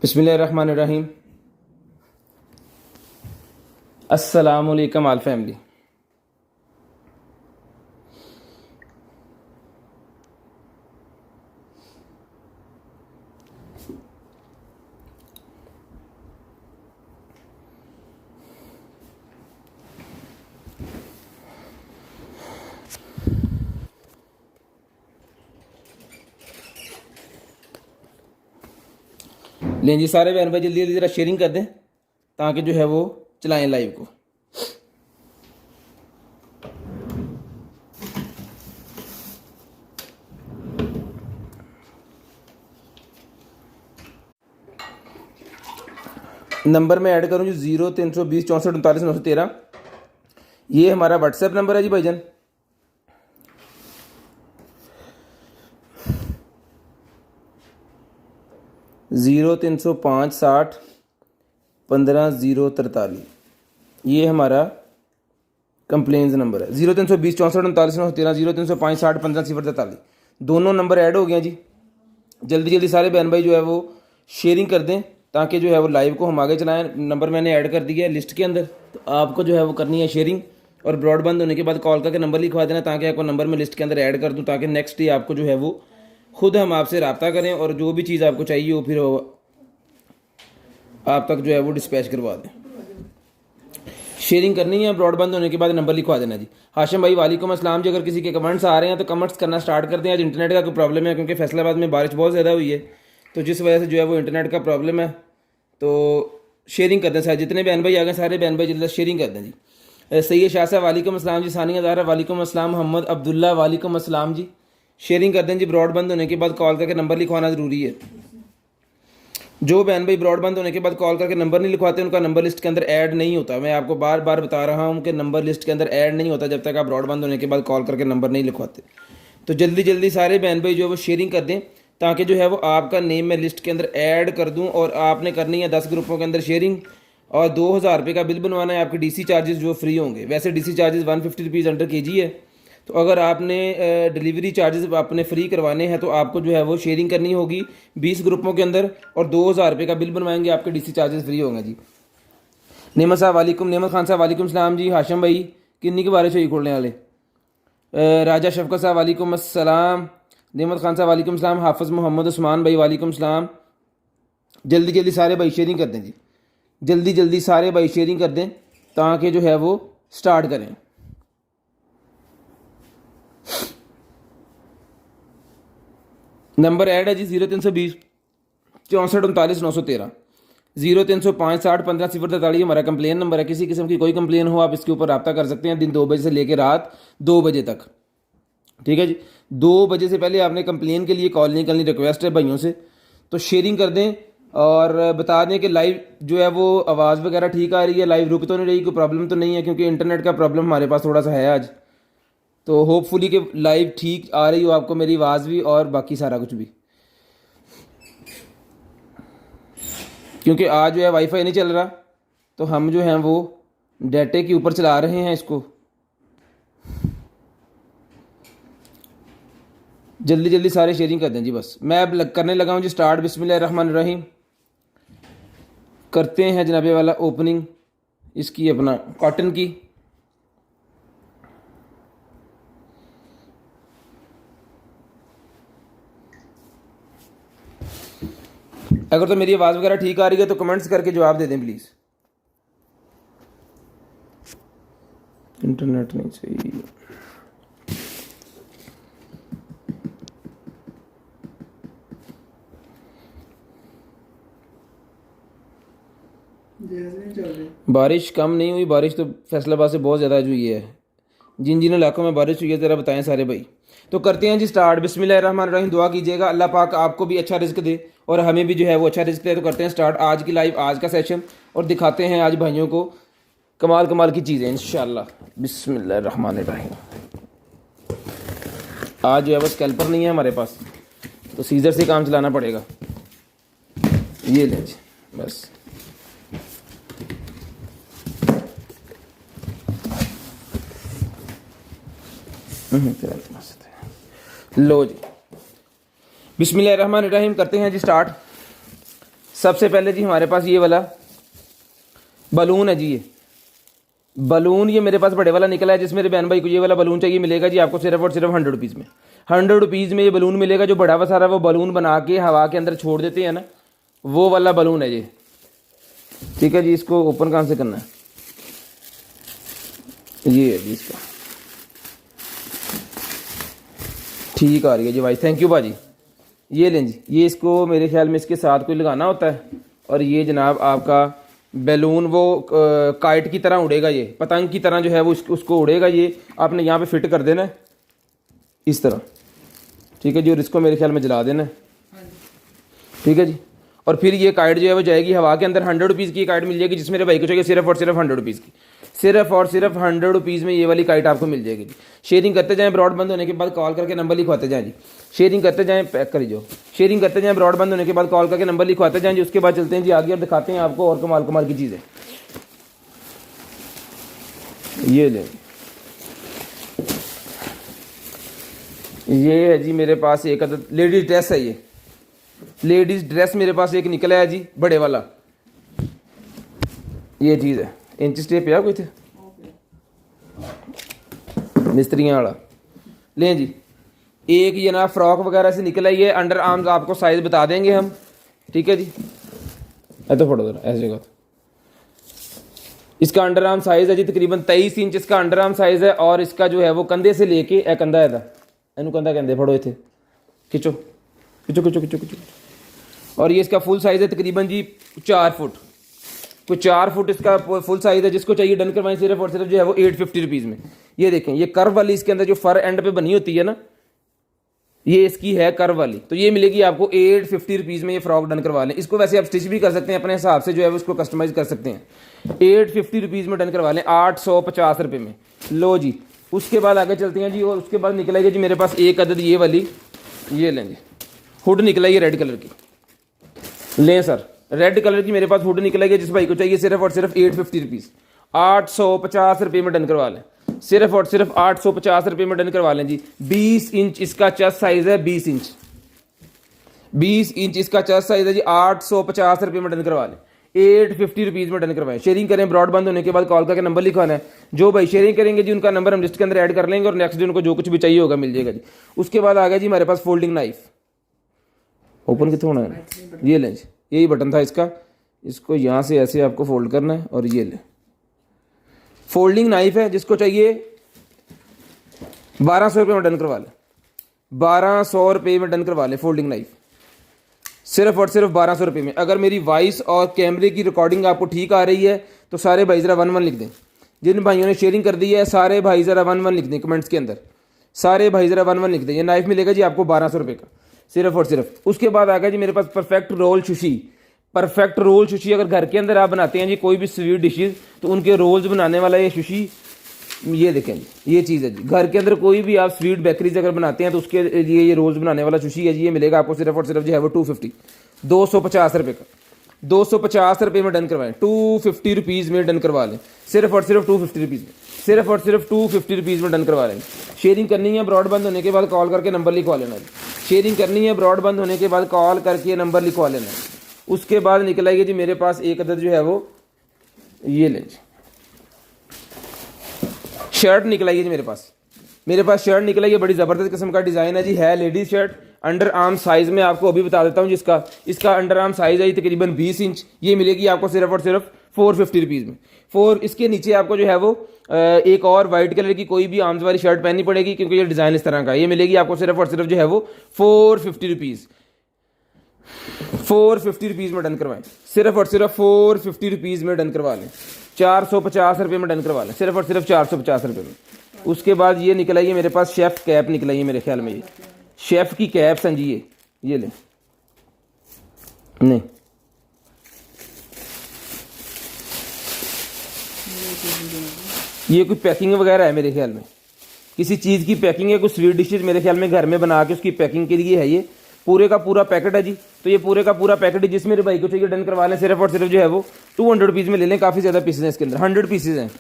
बिस्मिल्लाहिर्रहमानिर्रहीम। अस्सलामुअलैकुम आल फैमिली। लें जी सारे बहन भाई जल्दी जल्दी ज़रा शेयरिंग कर दें ताकि जो है वो चलाएं लाइव को। नंबर में ऐड करूँ जी 0320 64 39 913। ये हमारा व्हाट्सएप नंबर है जी भाईजान। ज़ीरो 305 60 15 043 ये हमारा कंप्लेंस नंबर है। 0320 64 39 913 0305 60 15 043 दोनों नंबर ऐड हो गए जी। जल्दी जल्दी सारे बहन भाई जो है वो शेयरिंग कर दें ताकि जो है वो लाइव को हम आगे चलाएं। नंबर मैंने ऐड कर दिया है लिस्ट के अंदर, तो आपको जो है वो करनी है शेयरिंग और ब्रॉडबैंड होने के बाद कॉल करके नंबर लिखवा देना ताकि आपको नंबर में लिस्ट के अंदर ऐड कर दूं ताकि नेक्स्ट डे आपको जो है वो खुद हम आपसे रब्ता करें और जो भी चीज़ आपको चाहिए वो फिर आप तक जो है वो डिस्पैच करवा दें। शेयरिंग करनी है, ब्रॉडबैंड होने के बाद नंबर लिखवा देना जी। हाशिम भाई वालेकुम अस्सलाम जी। अगर किसी के कमेंट्स आ रहे हैं तो कमेंट्स करना स्टार्ट कर दें। आज इंटरनेट का कोई प्रॉब्लम है क्योंकि फैसलाबाद में बारिश बहुत ज़्यादा हुई है, तो जिस वजह से जो है वो इंटरनेट का प्रॉब्लम है। तो शेयरिंग कर दें सारे, जितने बहन भाई आ गए सारे बहन भाई जल्दी शेयरिंग कर दें जी। सैयद शाह साहब वालेकुम अस्सलाम जी। सानिया ज़हरा वालेकुम अस्सलाम। मोहम्मद अब्दुल्ला वालेकुम अस्सलाम जी। शेयरिंग कर दें जी। ब्रॉडबैंड होने के बाद कॉल करके नंबर लिखवाना ज़रूरी है। जो बहन भाई ब्रॉडबैंड होने के बाद कॉल करके नंबर नहीं लिखवाते उनका नंबर लिस्ट के अंदर ऐड नहीं होता। मैं आपको बार बार बता रहा हूँ कि नंबर लिस्ट के अंदर ऐड नहीं होता जब तक आप ब्रॉडबैंड होने के बाद कॉल करके नंबर नहीं लिखवाते। तो जल्दी जल्दी सारे बहन भाई जो है वो शेयरिंग कर दें ताकि जो है वो आपका नेम मैं लिस्ट के अंदर ऐड कर दूँ। और आपने करनी है 10 ग्रुपों के अंदर शेयरिंग और 2000 रुपये का बिल बनवाना है। आपके DC चार्जेस जो फ्री होंगे। वैसे DC charges 150 rupees under KG है, तो अगर आपने डिलीवरी चार्जेस आपने फ्री करवाने हैं तो आपको जो है वो शेयरिंग करनी होगी 20 ग्रुपों के अंदर और 2000 रुपये का बिल बनवाएंगे, आपके DC चार्जेस फ्री होंगे जी। नेमत साहब वालेकुम। नेमत खान साहब वालेकुम सलाम जी। हाशिम भाई किन्नी की बारिश हुई खोलने वाले। राजा शफकत साहब वालेकुम अस्सलाम। नेमत खान साहब वालेकुम सलाम। हाफिज़ मोहम्मद उस्मान भाई वालेकुम सलाम। जल्दी जल्दी सारे भाई शेयरिंग कर दें जी। जल्दी जल्दी सारे भाई शेयरिंग कर दें ताकि जो है वो स्टार्ट करें। नंबर ऐड है जी 0320 64 39 913 0305 60 15 043 हमारा कंप्लेन नंबर है। किसी किस्म की कोई कंप्लेन हो आप इसके ऊपर रब्ता कर सकते हैं दिन 2 बजे से लेकर रात 2 बजे तक। ठीक है जी। 2 बजे से पहले आपने कंप्लेन के लिए कॉल नहीं करनी। रिक्वेस्ट है भाइयों से, तो शेयरिंग कर दें और बता दें कि लाइव जो है वो आवाज़ वगैरह ठीक आ रही है, लाइव रुक तो नहीं रही, कोई प्रॉब्लम तो नहीं है क्योंकि इंटरनेट का प्रॉब्लम हमारे पास थोड़ा सा है आज। तो होपफुली कि लाइव ठीक आ रही हो आपको मेरी आवाज़ भी और बाकी सारा कुछ भी, क्योंकि आज जो है वाईफाई नहीं चल रहा तो हम जो हैं वो डाटे के ऊपर चला रहे हैं इसको। जल्दी जल्दी सारे शेयरिंग कर दें जी। बस मैं अब करने लगा हूँ जी स्टार्ट। बिस्मिल्लाहिर्रहमानिर्रहीम। करते हैं जनाबे वाला ओपनिंग इसकी अपना कॉटन की। अगर तो मेरी आवाज़ वगैरह ठीक आ रही है तो कमेंट्स करके जवाब दे दें प्लीज़। इंटरनेट नहीं सही। बारिश कम नहीं हुई, बारिश तो फैसलाबाद से बहुत ज़्यादा हुई है। जिन जिन इलाकों में बारिश हुई है ज़रा बताएं सारे भाई। तो करते हैं जी स्टार्ट। बिस्मिल्लाहिर्रहमानिर्रहीम। दुआ कीजिएगा अल्लाह पाक आपको भी अच्छा रिस्क दे और हमें भी जो है वो अच्छा रिस्क दे। तो करते हैं स्टार्ट आज की लाइव, आज का सेशन, और दिखाते हैं आज भाइयों को कमाल कमाल की चीज़ें इंशाल्लाह। बिस्मिल्लाहिर्रहमानिर्रहीम। आज जो है वो स्कैल्पर नहीं है हमारे पास तो सीजर से काम चलाना पड़ेगा। ये ले जी बस। लो जी बिस्मिल्लाहिर्रहमानिर्रहीम। करते हैं जी स्टार्ट। सबसे पहले जी हमारे पास ये वाला बलून है जी, ये बलून ये मेरे पास बड़े वाला निकला है। जिस मेरे बहन भाई को ये वाला बलून चाहिए मिलेगा जी आपको सिर्फ और सिर्फ 100 रुपीज़ में। 100 रुपीज़ में ये बलून मिलेगा। जो बड़ा वा सारा वो बलून बना के हवा के अंदर छोड़ देते हैं ना, वो वाला बलून है ये, ठीक है जी। इसको ओपन कहाँ से करना है, ये है जी इसका, ठीक आ रही है जी भाई, थैंक यू भाजी। ये लें जी, ये इसको मेरे ख्याल में इसके साथ कोई लगाना होता है, और ये जनाब आपका बैलून वो काइट की तरह उड़ेगा, ये पतंग की तरह जो है वो उसको उड़ेगा। ये आपने यहाँ पे फिट कर देना है इस तरह, ठीक है जी। और इसको मेरे ख्याल में जला देना है, ठीक है जी। और फिर ये काइट जो है वो जाएगी हवा के अंदर। 100 रुपीज़ की काइट मिल जाएगी, जिस मेरे भाई को चाहिए सिर्फ और सिर्फ 100 रुपीज़ की, सिर्फ और सिर्फ 100 रुपीज़ में ये वाली काइट आपको मिल जाएगी जी। शेयरिंग करते जाएं, ब्रॉड बंद होने के बाद कॉल करके नंबर लिखवाते जाएं जी। शेयरिंग करते जाएं, पैक करी जो शेयरिंग करते जाएं, ब्रॉड बंद होने के बाद कॉल करके नंबर लिखवाते जाएं जी। उसके बाद चलते हैं जी आगे और दिखाते हैं आपको और कमाल कमाल की चीज़ें। ये लें, ये है जी मेरे पास एक अदद लेडीज़ ड्रेस है। ये लेडीज़ ड्रेस मेरे पास एक निकला है जी, बड़े वाला ये चीज़ है। इंच स्टेप है कोई थे मिस्त्रियाँ वाला, लें जी। एक ये ना फ्रॉक वगैरह से निकला, ये अंडर आर्म्स आपको साइज़ बता देंगे हम, ठीक है जी। तो फोटो जरा ऐसे जगह, इसका अंडर आर्म साइज़ है जी तकरीबन 23 इंच इसका अंडर आर्म साइज़ है। और इसका जो है वो कंधे से लेके ए कंधा है, इनू कंधा कहते फड़ो इतने, खिंचो खिंचो खिंचो खिंचो खिंचो। और ये इसका फुल साइज़ है तकरीबन जी 4 फुट, कोई 4 फुट इसका फुल साइज़ है। जिसको चाहिए डन करवाएं सिर्फ और सिर्फ जो है वो 850 रुपीज़ में। ये देखें, ये कर्व वाली इसके अंदर जो फर एंड पे बनी होती है ना, ये इसकी है कर्व वाली, तो ये मिलेगी आपको 850 रुपीज़ में। ये फ्रॉक डन करवा लें। इसको वैसे आप स्टिच भी कर सकते हैं अपने हिसाब से, जो है वो उसको कस्टमाइज़ कर सकते हैं। 850 रुपीज़ में डन करवा लें, 850 रुपये में। लो जी, उसके बाद आगे चलते हैं जी। और उसके बाद निकलेगी जी मेरे पास एक अदद ये वाली, ये लें जी, हुड निकला ये रेड कलर की, लें सर, रेड कलर की मेरे पास हुड निकलेगी। जिस भाई को चाहिए सिर्फ और सिर्फ 850 रुपीज़, 850 रुपये में डन करवा लें, सिर्फ और सिर्फ 850 रुपये में डन करवा लें जी। 20 इंच इसका चेस्ट साइज़ है, 20 इंच, 20 इंच इसका चेस्ट साइज़ है जी। 850 रुपये में डन करवा लें, 850 रुपीज़ में डन करवाएं। शेयरिंग करें, ब्रॉडबैंड होने के बाद कॉल करके नंबर लिखवाना है। जो भाई शेयरिंग करेंगे जी उनका नंबर हम लिस्ट के अंदर ऐड कर लेंगे, और नेक्स्ट डे उनको जो कुछ भी चाहिए होगा मिल जाएगा जी। उसके बाद आ गया जी हमारे पास फोल्डिंग नाइफ। ओपन कितना होना है, ये लें जी, यही बटन था इसका, इसको यहाँ से ऐसे आपको फोल्ड करना है, और ये लें फोल्डिंग नाइफ है। जिसको चाहिए 1200 रुपये में डन करवा लें, 1200 रुपये में डन करवा लें फोल्डिंग नाइफ, सिर्फ और सिर्फ 1200 रुपये में। अगर मेरी वॉइस और कैमरे की रिकॉर्डिंग आपको ठीक आ रही है तो सारे भाई ज़रा 11 लिख दें। जिन भाइयों ने शेयरिंग कर दी है सारे भाई ज़रा 11 लिख दें कमेंट्स के अंदर, सारे भाई ज़रा 11 लिख दें। ये नाइफ मिलेगा जी आपको 1200 रुपये का, सिर्फ और सिर्फ। उसके बाद आ गया जी मेरे पास perfect roll sushi. Perfect roll sushi अगर घर के अंदर आप बनाते हैं जी कोई भी स्वीट डिशेज़, तो उनके रोल्स बनाने वाला ये सुशी, ये देखें जी, ये चीज़ है जी। घर के अंदर कोई भी आप स्वीट बेकरीज अगर बनाते हैं तो उसके लिए ये रोल्स बनाने वाला सुशी है जी। ये मिलेगा आपको सिर्फ और सिर्फ जो है वो 250 रुपये का, 250 रुपये में डन करवाएं, 250 रुपीज़ में डन करवा लें, सिर्फ और सिर्फ 250 रुपीज़ में, सिर्फ और सिर्फ 250 रुपीज़ में डन करवा लें। शेयरिंग करनी है, ब्रॉडबैंड होने के बाद कॉल करके नंबर लिखवा लेना जी। शेयरिंग करनी है, ब्रॉडबैंड होने के बाद कॉल करके नंबर लिखवा लेना। उसके बाद निकल आएगी जी मेरे पास एक अदद जो है वो, ये लें जी, शर्ट निकल आई है जी मेरे पास शर्ट निकला, ये बड़ी ज़बरदस्त किस्म का डिज़ाइन है जी, है ladies shirt. Under arm size में आपको अभी बता देता हूँ जिसका, इसका अंडर आर्म साइज़ है तकरीबन 20 इंच। ये मिलेगी आपको सिर्फ और सिर्फ 450 रुपीज़ में। इसके नीचे आपको जो है वो एक और वाइट कलर की कोई भी आर्म्स वाली शर्ट पहननी पड़ेगी, क्योंकि ये डिज़ाइन इस तरह का। ये मिलेगी आपको सिर्फ और सिर्फ जो है वो 450 रुपीज़, 450 रुपीज़ में डन करवाएं, सिर्फ और सिर्फ 450 रुपीज़ में डन करवा लें, 450 रुपये में डन करवा लें, सिर्फ और सिर्फ 450 रुपये में। उसके बाद ये निकला, ये मेरे पास शेफ़ कैप निकला, ये मेरे ख्याल में ये शेफ़ की कैप हैं जी, ये लें, नहीं ये कोई पैकिंग वगैरह है मेरे ख्याल में, किसी चीज़ की पैकिंग है, कुछ स्वीट डिशेज मेरे ख्याल में घर में बना के उसकी पैकिंग के लिए है। ये पूरे का पूरा पैकेट है जी। तो ये पूरे का पूरा पैकेट है, जिस मेरे भाई को चाहिए डन करवा लें, सिर्फ और सिर्फ जो है वो 200 रुपीज़ में ले लें। काफ़ी ज़्यादा पीसेज हैं इसके अंदर, 100 पीसेज हैं,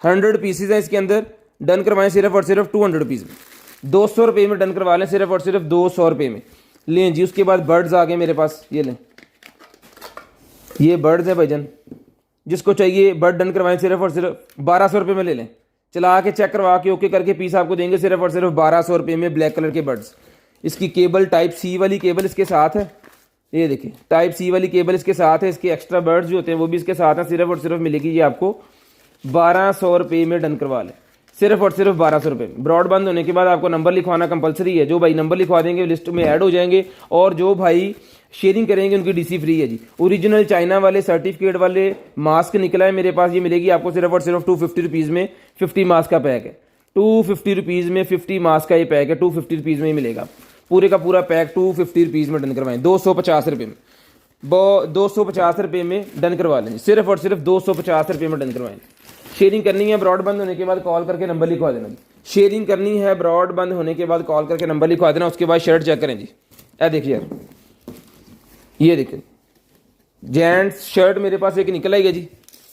100 पीसेज हैं इसके अंदर। डन करवाएं सिर्फ और सिर्फ 200 रुपीज़ में, 200 रुपये में डन करवा लें, सिर्फ और सिर्फ 200 रुपये में लें जी। उसके बाद बर्ड्स आ गए मेरे पास, ये लें, ये बर्ड्स है भाईजान, जिसको चाहिए बर्ड डन करवाएं सिर्फ और सिर्फ 1200 रुपये में ले लें। चला के चेक करवा के ओके करके पीस आपको देंगे सिर्फ और सिर्फ 1200 रुपये में, ब्लैक कलर के बर्ड्स। इसकी केबल टाइप सी वाली केबल इसके साथ है, ये देखिए टाइप सी वाली केबल इसके साथ है। इसके एक्स्ट्रा बर्ड्स जो होते हैं वो भी इसके साथ हैं। सिर्फ और सिर्फ मिलेगी ये आपको 1200 रुपये में डन करवा लें, सिर्फ और सिर्फ 1200 रुपये में। ब्रॉडबैंड होने के बाद आपको नंबर लिखवाना कंपलसरी है। जो भाई नंबर लिखवा देंगे लिस्ट में ऐड हो जाएंगे, और जो भाई शेयरिंग करेंगे उनकी डीसी फ्री है जी। ओरिजिनल चाइना वाले सर्टिफिकेट वाले मास्क निकला है मेरे पास, ये मिलेगी आपको सिर्फ और सिर्फ 250 रुपीज़ में। 50 मास्क का पैक है, 250 रुपीज़ में 50 मास्क का ये पैक है, 250 रुपीज़ में ही मिलेगा। पूरे का पूरा पैक 250 रुपीज़ में डन करवाएं, 250 रुपये में। 250 रुपये में डन करवा लेंगे, सिर्फ और सिर्फ 250 रुपये में डन करवाएं। शेयरिंग करनी है ब्रॉडबैंड होने के बाद कॉल करके नंबर लिखवा देना जी। शेयरिंग करनी है ब्रॉडबैंड होने के बाद कॉल करके नंबर लिखवा देना। उसके बाद शर्ट चेक करें जी। देखिए यार, ये देखिए जेंट्स शर्ट मेरे पास एक निकल आई है जी।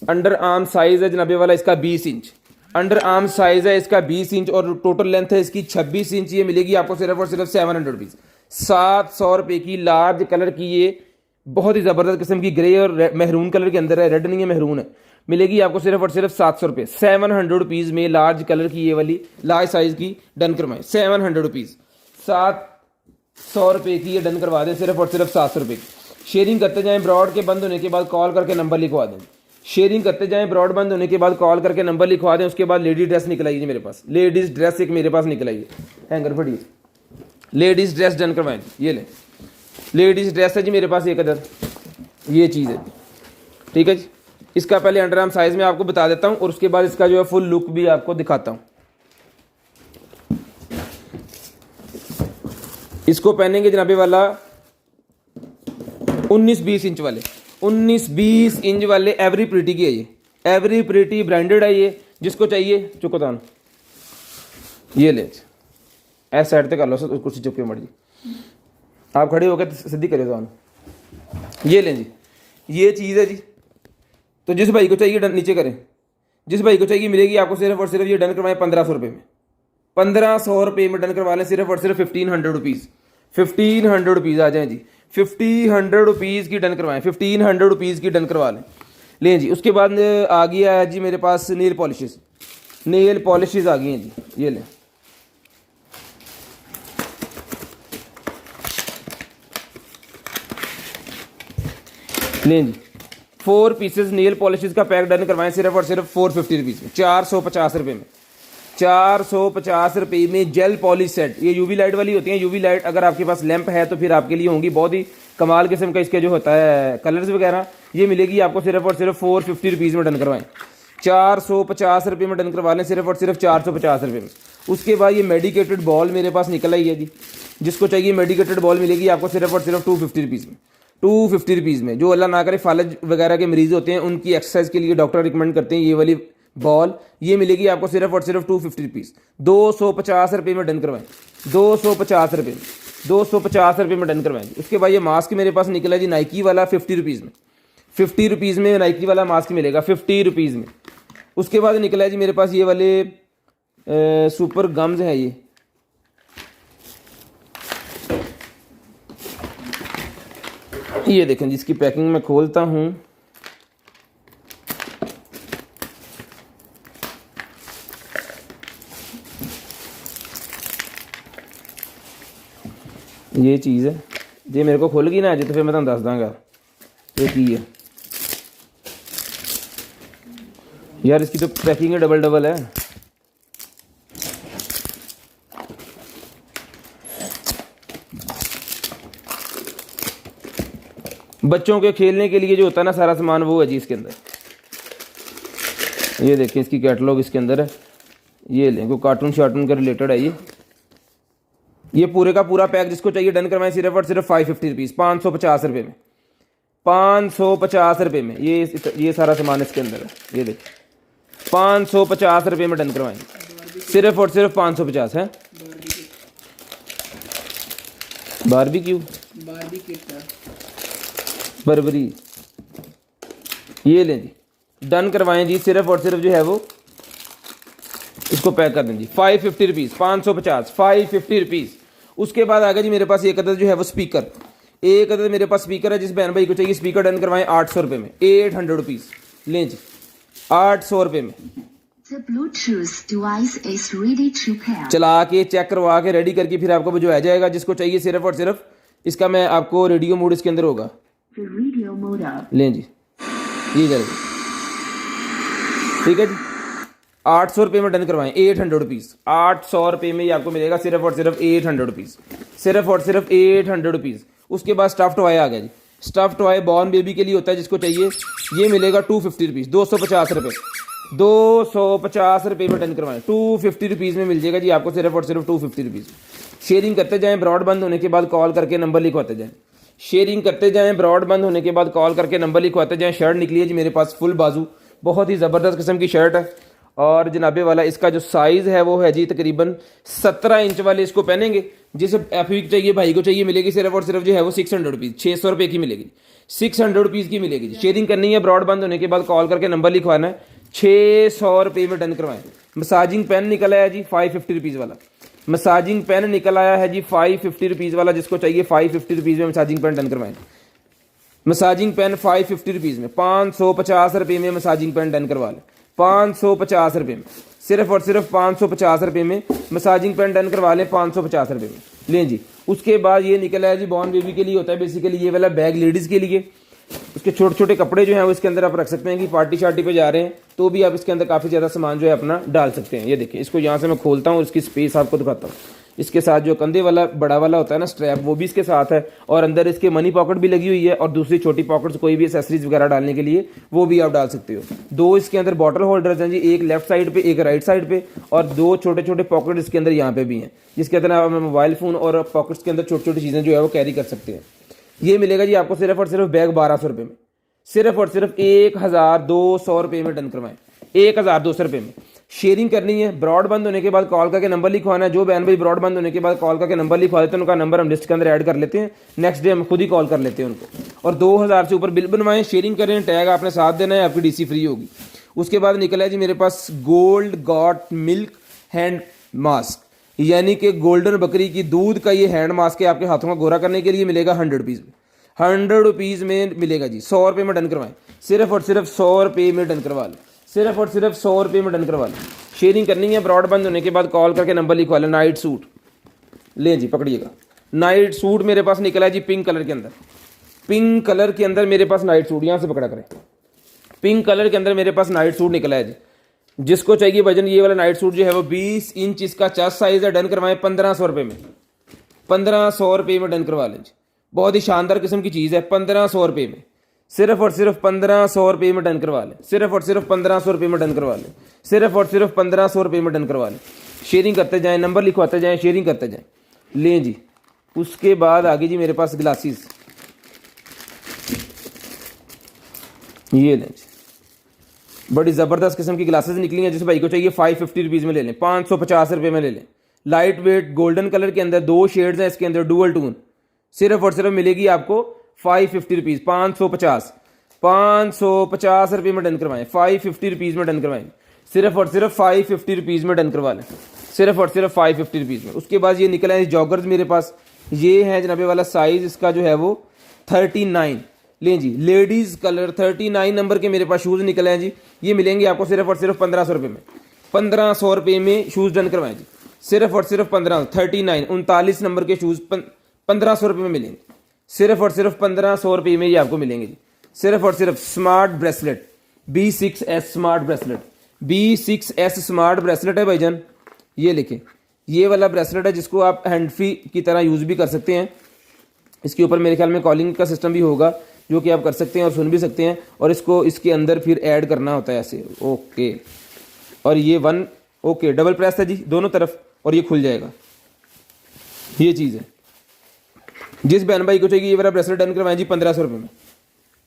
अंडर आर्म साइज है जनाबे वाला इसका 20 इंच, अंडर आर्म साइज है इसका 20 इंच, और टोटल लेंथ है इसकी 26 इंच। ये मिलेगी आपको सिर्फ और सिर्फ 700 रुपीज़, 700 रुपये की लार्ज कलर की। ये बहुत ही ज़बरदस्त किस्म की ग्रे और महरून कलर के अंदर है, रेड नहीं है महरून है। मिलेगी आपको सिर्फ और सिर्फ 700 रुपये, 700 रुपीज़ में लार्ज कलर की ये वाली लार्ज साइज की डन करवाएं। 700 रुपीज़, 700 रुपये की ये डन करवा दें, सिर्फ और सिर्फ 700 रुपये की। शेयरिंग करते जाएं, ब्रॉड के बंद होने के बाद कॉल करके नंबर लिखवा दें। शेयरिंग करते जाएं, ब्रॉड बंद होने के बाद कॉल करके नंबर लिखवा दें। उसके बाद लेडीज ड्रेस निकल आइए मेरे पास, लेडीज ड्रेस एक मेरे पास निकल आइए, हैंगर फटिए, लेडीज ड्रेस डन करवाएं। ये ले लेडीज ड्रेस है जी मेरे पास एक अदर, ये चीज़ है ठीक है जी। इसका पहले अंडर आर्म साइज में आपको बता देता हूँ, और उसके बाद इसका जो है फुल लुक भी आपको दिखाता हूँ। इसको पहनेंगे जनाबे वाला 19-20 इंच वाले, 19-20 इंच वाले एवरी प्रिटी की है ये, एवरी प्रिटी ब्रांडेड है ये। जिसको चाहिए चुकोतान ये ले, ऐस साइड तक कर लो सर, कुर्सी चुप के मर्जी आप खड़े होकर सीधी करिए तो ये लें जी, ये चीज़ है जी। तो जिस भाई को चाहिए डन नीचे करें, जिस भाई को चाहिए मिलेगी आपको सिर्फ और सिर्फ ये डन करवाएं 1500 रुपये में, 1500 रुपये में डन करवा लें, सिर्फ और सिर्फ 1500 रुपीज़, 1500 रुपीज़ आ जाएं जी। 1500 रुपीज़ की डन करवाएं, 1500 रुपीज़ की डन करवा लें जी। उसके बाद आ गया है जी मेरे पास नेल पॉलिशेस, नेल पॉलिशेस आ गई हैं जी, ये लें। लें जी 4 पीसेस नेल पॉलिशेस का पैक डन करवाएं, सिर्फ और सिर्फ 450 रुपीज़ में, 450 रुपये में, 450 रुपये में। जेल पॉलिश सेट, ये यूवी लाइट वाली होती हैं। यूवी लाइट अगर आपके पास लैंप है तो फिर आपके लिए होंगी, बहुत ही कमाल किस्म का इसके जो होता है कलर्स वगैरह। ये मिलेगी आपको सिर्फ और सिर्फ 450 रुपीज़ में डन करवाएं, 450 रुपये में डन करवा लें, सिर्फ और सिर्फ 450 रुपये में। उसके बाद ये मेडिकेटेड बॉल मेरे पास निकल आई है जी। जिसको चाहिए मेडिकेटेड बॉल मिलेगी आपको सिर्फ और सिर्फ 250 रुपीज़ में, 250 रुपीज़ में। जो अल्लाह ना करे फालज वगैरह के मरीज़ होते हैं उनकी एक्सरसाइज के लिए डॉक्टर रिकमेंड करते हैं ये वाली बॉल, ये मिलेगी आपको सिर्फ और सिर्फ 250 रुपीज़, 250 रुपये में डन करवाएं, 250 रुपये में, 250 रुपये में डन करवाएं। उसके बाद ये मास्क मेरे पास निकला जी नाइकी वाला 50 रुपीज़ में, 50 रुपीज़ में नाइकी वाला मास्क मिलेगा 50 रुपीज़ में। उसके बाद निकला है जी मेरे पास ये वाले सुपर गम्स है ये देखें जिसकी पैकिंग मैं खोलता हूँ, ये चीज़ है जे मेरे को खुल गई ना अज तो फिर मैं तुहानू दस दांगा ये की है यार। इसकी तो पैकिंग डबल डबल है। बच्चों के खेलने के लिए जो होता है ना सारा सामान वो है जी इसके अंदर। ये देखें इसकी कैटलॉग इसके अंदर है, ये लें कोई कार्टून शार्टून का रिलेटेड है ये पूरे का पूरा पैक। जिसको चाहिए डन करवाएं, सिर्फ और सिर्फ 550 रुपीज़, 550 रुपये में, 550 रुपये में ये सारा सामान इसके अंदर है। ये देखिए 550 रुपये में डन करवाएं, सिर्फ और सिर्फ 550 है। बारबेक्यू बर्बरी ये लें जी, डन करवाएं जी, सिर्फ और सिर्फ जो है वो इसको पैक कर दें जी 550 रुपीज़, 550 550 रुपीज़। उसके बाद आ गया जी मेरे पास एक अदर जो है वो स्पीकर, एक अदद मेरे पास स्पीकर है, जिस बहन भाई को चाहिए स्पीकर डन करवाएं 800 रुपये में, 800 रुपीज़। लें जी 800 रुपये में The Bluetooth device is ready to pair. चला के चेक करवा के रेडी करके फिर आपको भिजवाया जाएगा। जिसको चाहिए सिर्फ और सिर्फ इसका मैं आपको रेडियो मोड इसके अंदर होगा। The radio mode up. लें जी ये करेंगे, ठीक है जी। 800 रुपये में डन करवाएं, 800 रुपीज़। 800 रुपये में ये आपको मिलेगा सिर्फ और सिर्फ 800 रुपीज़, सिर्फ और सिर्फ 800 रुपीज़। उसके बाद स्टफ़ टॉय आ गया जी। स्टफ़ टॉय बॉर्न बेबी के लिए होता है, जिसको चाहिए ये मिलेगा 250 रुपीज़, 250 रुपये, 250 रुपये में डन करवाएं। 250 रुपीज़ में मिल जाएगा जी आपको सिर्फ और सिर्फ 250 रुपीज़। शेयरिंग करते जाएँ, ब्रॉड बंद होने के बाद कॉल करके नंबर लिखवाते जाएँ। शेयरिंग करते जाएँ, ब्रॉड बंद होने के बाद कॉल करके नंबर लिखवाते जाएँ। शर्ट निकली है जी मेरे पास फुल बाजू, बहुत ही ज़बरदस्त किस्म की शर्ट है। और जनाबे वाला इसका जो साइज़ है वो है जी तकरीबन 17 इंच वाले इसको पहनेंगे। जिसे एफी चाहिए भाई को चाहिए मिलेगी सिर्फ और सिर्फ जो है वो 600 रुपीज़, 600 रुपये की मिलेगी, 600 रुपीज़ की मिलेगी जी। शेयरिंग करनी है, ब्रॉड बंद होने के बाद कॉल करके नंबर लिखवाना है, 600 रुपये में डन करवाएं। मसाजिंग पेन निकल आया जी 550 रुपीज़ वाला, मसाजिंग पेन निकल आया है जी 550 रुपीज़ वाला। जिसको चाहिए 550 रुपीज़ में मसाजिंग पेन डन करवाएं। मसाजिंग पेन 550 रुपीज़ में, 550 रुपये में मसाजिंग पेन डन करवा लें, 550 रुपये में, सिर्फ और सिर्फ 550 रुपये में मसाजिंग पेन डन करवा लें, 550 रुपये में। लें जी उसके बाद ये निकला है जी बॉर्न बेबी के लिए होता है बेसिकली ये वाला बैग लेडीज़ के लिए। उसके छोटे छोटे कपड़े जो हैं वो इसके अंदर आप रख सकते हैं कि पार्टी शार्टी पे जा रहे हैं तो भी आप इसके अंदर काफ़ी ज़्यादा सामान जो है अपना डाल सकते हैं। ये देखिए इसको यहाँ से मैं खोलता हूँ, इसकी स्पेस आपको दिखाता हूँ। इसके साथ जो कंधे वाला बड़ा वाला होता है ना स्ट्रैप, वो भी इसके साथ है, और अंदर इसके मनी पॉकेट भी लगी हुई है, और दूसरी छोटी पॉकेट्स कोई भी एसेसरीज वगैरह डालने के लिए वो भी आप डाल सकते हो। 2 इसके अंदर बॉटल होल्डर्स हैं जी, एक लेफ्ट साइड पे एक राइट साइड पे, और 2 छोटे छोटे पॉकेट इसके अंदर यहाँ पे भी हैं, जिसके अंदर आप मोबाइल फ़ोन और पॉकेट्स के अंदर छोटी छोटी चीज़ें जो है वो कैरी कर सकते हैं। ये मिलेगा जी आपको सिर्फ और सिर्फ बैग 1200 रुपये में, सिर्फ और सिर्फ 1200 रुपये में डन करवाएं, 1200 रुपये में। शेयरिंग करनी है, ब्रॉड बंद होने के बाद कॉल करके नंबर लिखवाना है। जो बहन भाई ब्रॉड बंद होने के बाद कॉल करके नंबर लिखवा देते हैं उनका नंबर हम लिस्ट के अंदर ऐड कर लेते हैं, नेक्स्ट डे हम खुद ही कॉल कर लेते हैं उनको। और 2000 से ऊपर बिल बनवाएं, शेयरिंग करें, टैग आपने साथ देना है, आपकी डीसी फ्री होगी। उसके बाद निकला है जी मेरे पास gold goat milk hand mask, यानी कि गोल्डन बकरी की दूध का ये हैंड मास्क है, आपके हाथों का गोरा करने के लिए मिलेगा 100 रुपीज़ में, 100 रुपीज़ में मिलेगा जी। 100 रुपये में डन करवाएं, सिर्फ और सिर्फ 100 रुपये में डन करवा लें, सिर्फ और सिर्फ 100 रुपये में डन करवा लें। शेयरिंग करनी है, ब्रॉड बंद होने के बाद कॉल करके नंबर लिखवा लें। नाइट सूट लें जी, पकड़िएगा, नाइट सूट मेरे पास निकला है जी पिंक कलर के अंदर, पिंक कलर के अंदर मेरे पास नाइट सूट, यहाँ से पकड़ा करें, पिंक कलर के अंदर मेरे पास नाइट सूट निकला है जी। जिसको चाहिए वजन ये वाला नाइट सूट जो है वो 20 इंच इसका चेस्ट साइज है, डन करवाएं 1500 रुपये में, 1500 रुपये में डन करवा लें जी। बहुत ही शानदार किस्म की चीज़ है, 1500 रुपये में, सिर्फ और सिर्फ 1500 रुपये में डन करवा लें, सिर्फ और सिर्फ 1500 रुपये में डन करवा लें, सिर्फ और सिर्फ 1500 रुपये में डन करवा लें। शेयरिंग करते जाएं, नंबर लिखवाते जाएं, शेयरिंग करते जाएं। लें जी उसके बाद आगे जी मेरे पास ग्लासेस, ये लें जी, बड़ी ज़बरदस्त किस्म की ग्लासेस निकली हैं। जिस भाई को चाहिए 550 रुपीज़ में ले लें, 550 रुपये में ले लें। लाइट वेट गोल्डन कलर के अंदर 2 शेड्स हैं इसके अंदर, डुअल टून, सिर्फ और सिर्फ मिलेगी आपको 550 रुपीज़, 550 रुपये में डन करवाएं, 550 रुपीज़ में डन करवाएं, सिर्फ और सिर्फ 550 रुपीज़ में डन करवा लें, सिर्फ और सिर्फ 550 रुपीज़ में। उसके बाद ये निकला है जॉगर्स मेरे पास, ये है जनाबे वाला साइज़ इसका जो है वो 39। लें जी लेडीज़ कलर 39 नंबर के मेरे पास शूज़ निकले हैं जी, ये मिलेंगे आपको सिर्फ और सिर्फ 1500 रुपये में, 1500 रुपये में शूज़ डन करवाएं जी, सिर्फ और सिर्फ 39 नंबर के शूज़ 1500 रुपये में मिलेंगे, सिर्फ और सिर्फ 1500 रुपये में ये आपको मिलेंगे जी। सिर्फ और सिर्फ smart bracelet B6S smart bracelet, B6S smart bracelet है भाईजान, ये लिखें, ये वाला ब्रेसलेट है जिसको आप हैंड फ्री की तरह यूज़ भी कर सकते हैं। इसके ऊपर मेरे ख्याल में कॉलिंग का सिस्टम भी होगा जो कि आप कर सकते हैं और सुन भी सकते हैं, और इसको इसके अंदर फिर ऐड करना होता है ऐसे, ओके। और ये 1 ओके डबल प्रेस है जी दोनों तरफ, और ये खुल जाएगा, ये चीज़ है। जिस बहन भाई को चाहिए ये वाला ब्रेसलेट डन करवाएं जी 1500 रुपये में,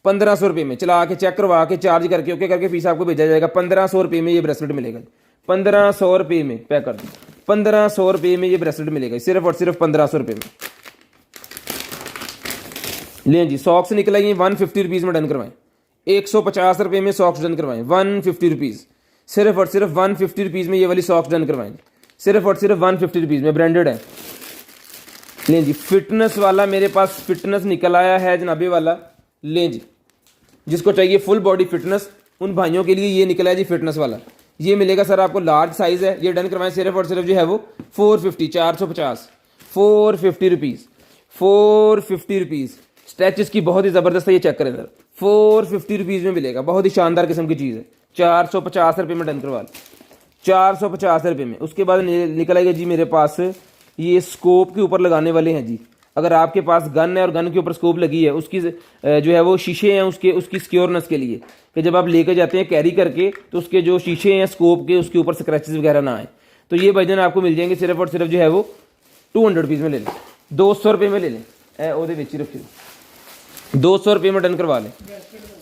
1500 रुपये में चला के चेक करवा के चार्ज करके ओके करके फीस आपको भेजा जाएगा। 1500 रुपये में ये ब्रेसलेट मिलेगा, 1500 रुपये में पैक कर दो, 1500 रुपये में ये ब्रेसलेट मिलेगा, सिर्फ और सिर्फ 1500 रुपये में। लें जी सॉक्स निकला ये 150 रुपीज़ में डन करवाएं, 150 रुपये में सॉक्स डन करवाएं, 150 रुपीज़, सिर्फ और सिर्फ 150 रुपीज़ में ये वाली सॉक्स डन करवाएं, सिर्फ और सिर्फ 150 रुपीज़ में, ब्रांडेड है, लें जी फिटनेस वाला मेरे पास फिटनेस निकल आया है जनाबे वाला। लें जी जिसको चाहिए फुल बॉडी फिटनेस उन भाइयों के लिए ये निकला है जी फिटनेस वाला। ये मिलेगा सर आपको लार्ज साइज़ है। ये डन करवाएं सिर्फ और सिर्फ जो है वो 450 450 450 रुपीज़ 450 रुपीज़। स्ट्रेच इसकी बहुत ही ज़बरदस्त है, ये चेक करें सर 450 रुपीज़ में मिलेगा। बहुत ही शानदार किस्म की चीज़ है। 450 रुपये में डन करवा लें 450 रुपये में। उसके बाद निकल आएगा जी मेरे पास ये स्कोप के ऊपर लगाने वाले हैं जी। अगर आपके पास गन है और गन के ऊपर स्कोप लगी है उसकी जो है वो शीशे हैं उसकी सिक्योरनेस के लिए कि जब आप लेकर जाते हैं कैरी करके तो उसके जो शीशे हैं स्कोप के उसके ऊपर स्क्रैचेस वगैरह ना आए। तो ये भाईजान आपको मिल जाएंगे सिर्फ और सिर्फ जो है वो 200 रुपीज़ में ले लें, 200 रुपये में ले लें। ओदे विच ही रखिए 200 रुपये में डन करवा लें।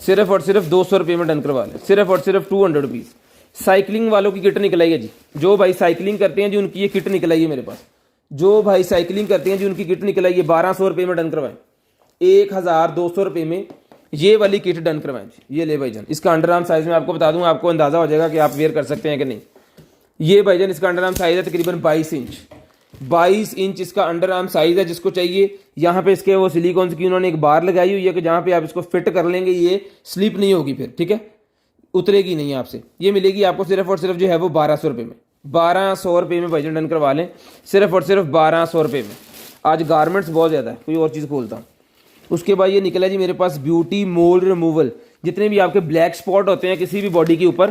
सिर्फ और सिर्फ 200 रुपये में डन करवा लें। सिर्फ और सिर्फ 200 रुपीज़। साइकिलिंग वालों की किट निकल आई है जी। जो भाई साइकिलिंग करते हैं जी उनकी ये किट निकल आई है मेरे पास। जो भाई साइकिलिंग करते हैं जी उनकी किट निकल आई है। 1200 रुपये में डन करवाएं। 1200 रुपये में ये वाली किट डन करवाएं जी। ये ले भाईजान इसका अंडर आर्म साइज़ में आपको बता दूं, आपको अंदाज़ा हो जाएगा कि आप वेयर कर सकते हैं कि नहीं। ये भाईजान इसका अंडर आर्म साइज़ है तकरीबन 22 इंच। 22 इंच इसका अंडर आर्म साइज़ है। जिसको चाहिए यहाँ पे इसके वो सिलिकॉन की उन्होंने एक बार लगाई हुई है कि जहाँ पे आप इसको फिट कर लेंगे ये स्लिप नहीं होगी, फिर ठीक है उतरेगी नहीं आपसे। ये मिलेगी आपको सिर्फ और सिर्फ जो है वो 1200 रुपये में। 1200 रुपये में भाईजान डन करवा लें। सिर्फ और सिर्फ 1200 रुपये में। आज गारमेंट्स बहुत ज़्यादा है, कोई और चीज़ खोलता हूँ। उसके बाद ये निकला जी मेरे पास ब्यूटी मोल्ड रिमूवल। जितने भी आपके ब्लैक स्पॉट होते हैं किसी भी बॉडी के ऊपर,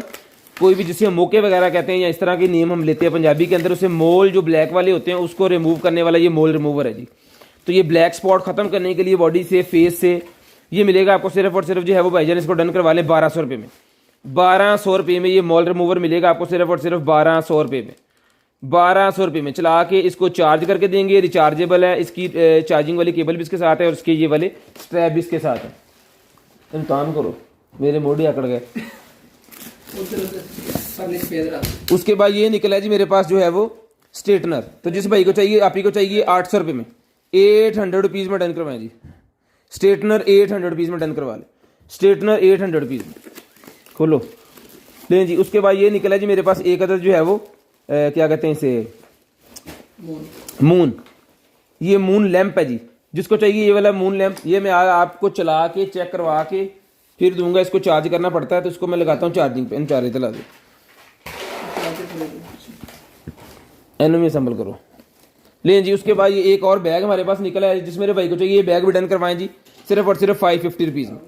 कोई भी जिसे हम मोके वगैरह कहते हैं या इस तरह के नेम हम लेते हैं पंजाबी के अंदर, उसे मोल जो ब्लैक वाले होते हैं उसको रिमूव करने वाला ये मोल रिमूवर है जी। तो ये ब्लैक स्पॉट ख़त्म करने के लिए बॉडी से फेस से ये मिलेगा आपको सिर्फ और सिर्फ जो है वो भाईजान इसको डन करवा लें 1200 रुपये में। 1200 रुपये में ये मोल रिमूवर मिलेगा आपको सिर्फ और सिर्फ 1200 रुपये में। 1200 रुपये में चला के इसको चार्ज करके देंगे। रिचार्जेबल है, इसकी चार्जिंग वाली केबल भी इसके साथ है और इसके ये वाले स्ट्रैप भी इसके साथ है। इम्तान करो मेरे मोड़ी अकड़ गए। उसके बाद ये निकला है जी मेरे पास जो है वो स्ट्रेटनर। तो जिस भाई को चाहिए आप ही को चाहिए 800 रुपये में 800 रुपीज़ में डन करवाएं जी। स्ट्रेटनर 800 रुपीज़ में डन करवा लें। स्ट्रेटनर 800 रुपीज़ में खोलो लें जी। उसके बाद ये निकला जी मेरे पास एक अदर जो है वो क्या कहते हैं इसे मून। ये मून लैंप है जी। जिसको चाहिए ये वाला मून लैंप, ये मैं आपको चला के चेक करवा के फिर दूंगा। इसको चार्ज करना पड़ता है तो इसको मैं लगाता हूँ चार्जिंग पे। इन चार्ज तला दो एनो में संभल करो लें जी। उसके बाद ये एक और बैग हमारे पास निकला है जिस मेरे भाई को चाहिए ये बैग भी डन करवाएं जी। सिर्फ और सिर्फ 550 रुपीज़ में।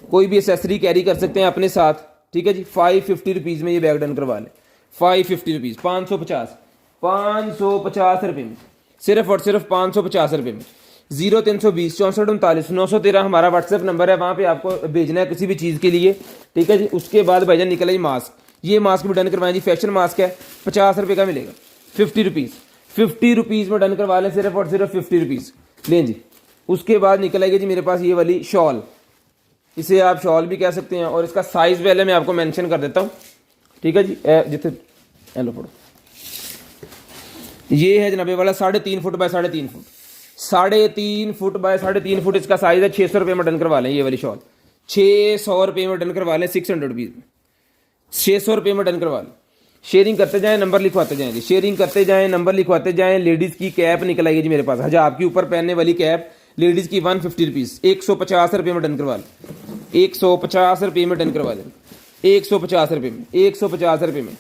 कोई भी एसेसरी कैरी कर सकते हैं अपने साथ, ठीक है जी। 550 रुपीज़ में ये बैग डन करवा लें। 550 रुपीज़ 550 रुपये में। सिर्फ और सिर्फ 550 रुपये में। 0320 64 39 913 हमारा व्हाट्सएप नंबर है, वहाँ पे आपको भेजना है किसी भी चीज़ के लिए, ठीक है जी। उसके बाद भाईजान निकला जी मास्क। ये मास्क भी डन करवाएं जी। फैशन मास्क है 50 रुपये का मिलेगा। 50 रुपीज़ 50 रुपीज़ में डन करवा लें। सिर्फ और सिर्फ 50 रुपीज़ लें जी। उसके बाद निकल आएगी जी मेरे पास ये वाली शॉल। इसे आप शॉल भी कह सकते हैं और इसका साइज़ पहले मैं आपको मेंशन कर देता हूँ, ठीक है जी। जितने हेलो पढ़ो ये है जनाबे वाला 3.5 foot by 3.5 foot 3.5 foot by 3.5 foot इसका साइज़ है। 600 रुपये में डन करवा लें। ये वाली शॉल 600 रुपये में डन करवा लें। 600 रुपीज़ में 600 रुपये में डन करवा लें। शेयरिंग करते जाएं नंबर लिखवाते जाएं जी। शेयरिंग करते जाएं नंबर लिखवाते जाएं। लेडीज़ की कैप निकल आएगी जी मेरे पास। हजाब के ऊपर पहनने वाली कैप लेडीज़ की 150 रुपीज़ 150 रुपये में डन करवा लें। 150 रुपये में डन करवा लें। 150 रुपये में 150 रुपये में।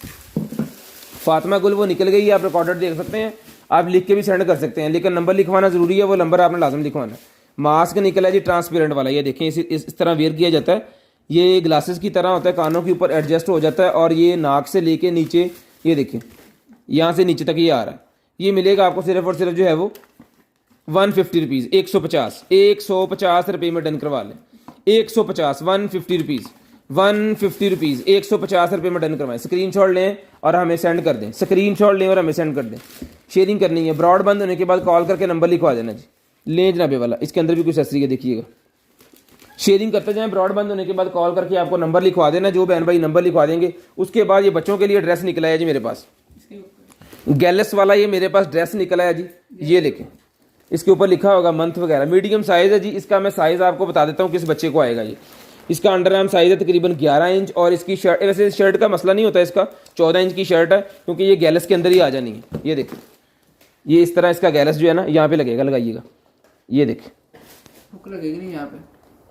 फातिमा गुल वो निकल गई है, आप रिकॉर्डेड देख सकते हैं। आप लिख के भी सेंड कर सकते हैं लेकिन नंबर लिखवाना ज़रूरी है। वो नंबर आपने लाजम लिखवाना है। मास्क निकला है जी ट्रांसपेरेंट वाला। ये देखें इस तरह वेयर किया जाता है। ये ग्लासेस की तरह होता है, कानों के ऊपर एडजस्ट हो जाता है और ये नाक से लेके नीचे ये देखें यहाँ से नीचे तक ये आ रहा है। ये मिलेगा आपको सिर्फ और सिर्फ जो है वो 150 रुपीज़ 150 रुपये में डन करवा लें। 150 150 रुपीज़ 150 रुपीज़ 150 रुपये में डन करवाएं। स्क्रीनशॉट लें और हमें सेंड कर दें। स्क्रीनशॉट लें और हमें सेंड कर दें। शेयरिंग करनी है। ब्रॉड बंद होने के बाद कॉल करके नंबर लिखवा देना जी। लें जनाबे वाला इसके अंदर भी कुछ एसेसरी है देखिएगा। शेयरिंग करते जाएं। ब्रॉड बंद होने के बाद कॉल करके आपको नंबर लिखवा देना। जो बहन भाई नंबर लिखवा देंगे उसके बाद ये बच्चों के लिए ड्रेस निकला है जी मेरे पास। गैलस वाला ये मेरे पास ड्रेस निकला है जी। ये लेके इसके ऊपर लिखा होगा मंथ वगैरह। मीडियम साइज़ है जी। इसका मैं साइज़ आपको बता देता हूँ किस बच्चे को आएगा ये। इसका अंडर आर्म साइज़ है तकरीबन 11 इंच और इसकी शर्ट, वैसे शर्ट का मसला नहीं होता, इसका 14 इंच की शर्ट है क्योंकि ये गैलस के अंदर ही आ जानी है। ये देखिए ये इस तरह इसका गैलस जो है ना यहाँ पे लगेगा, लगाइएगा, ये देखिए हुक लगेगी नहीं यहाँ पे,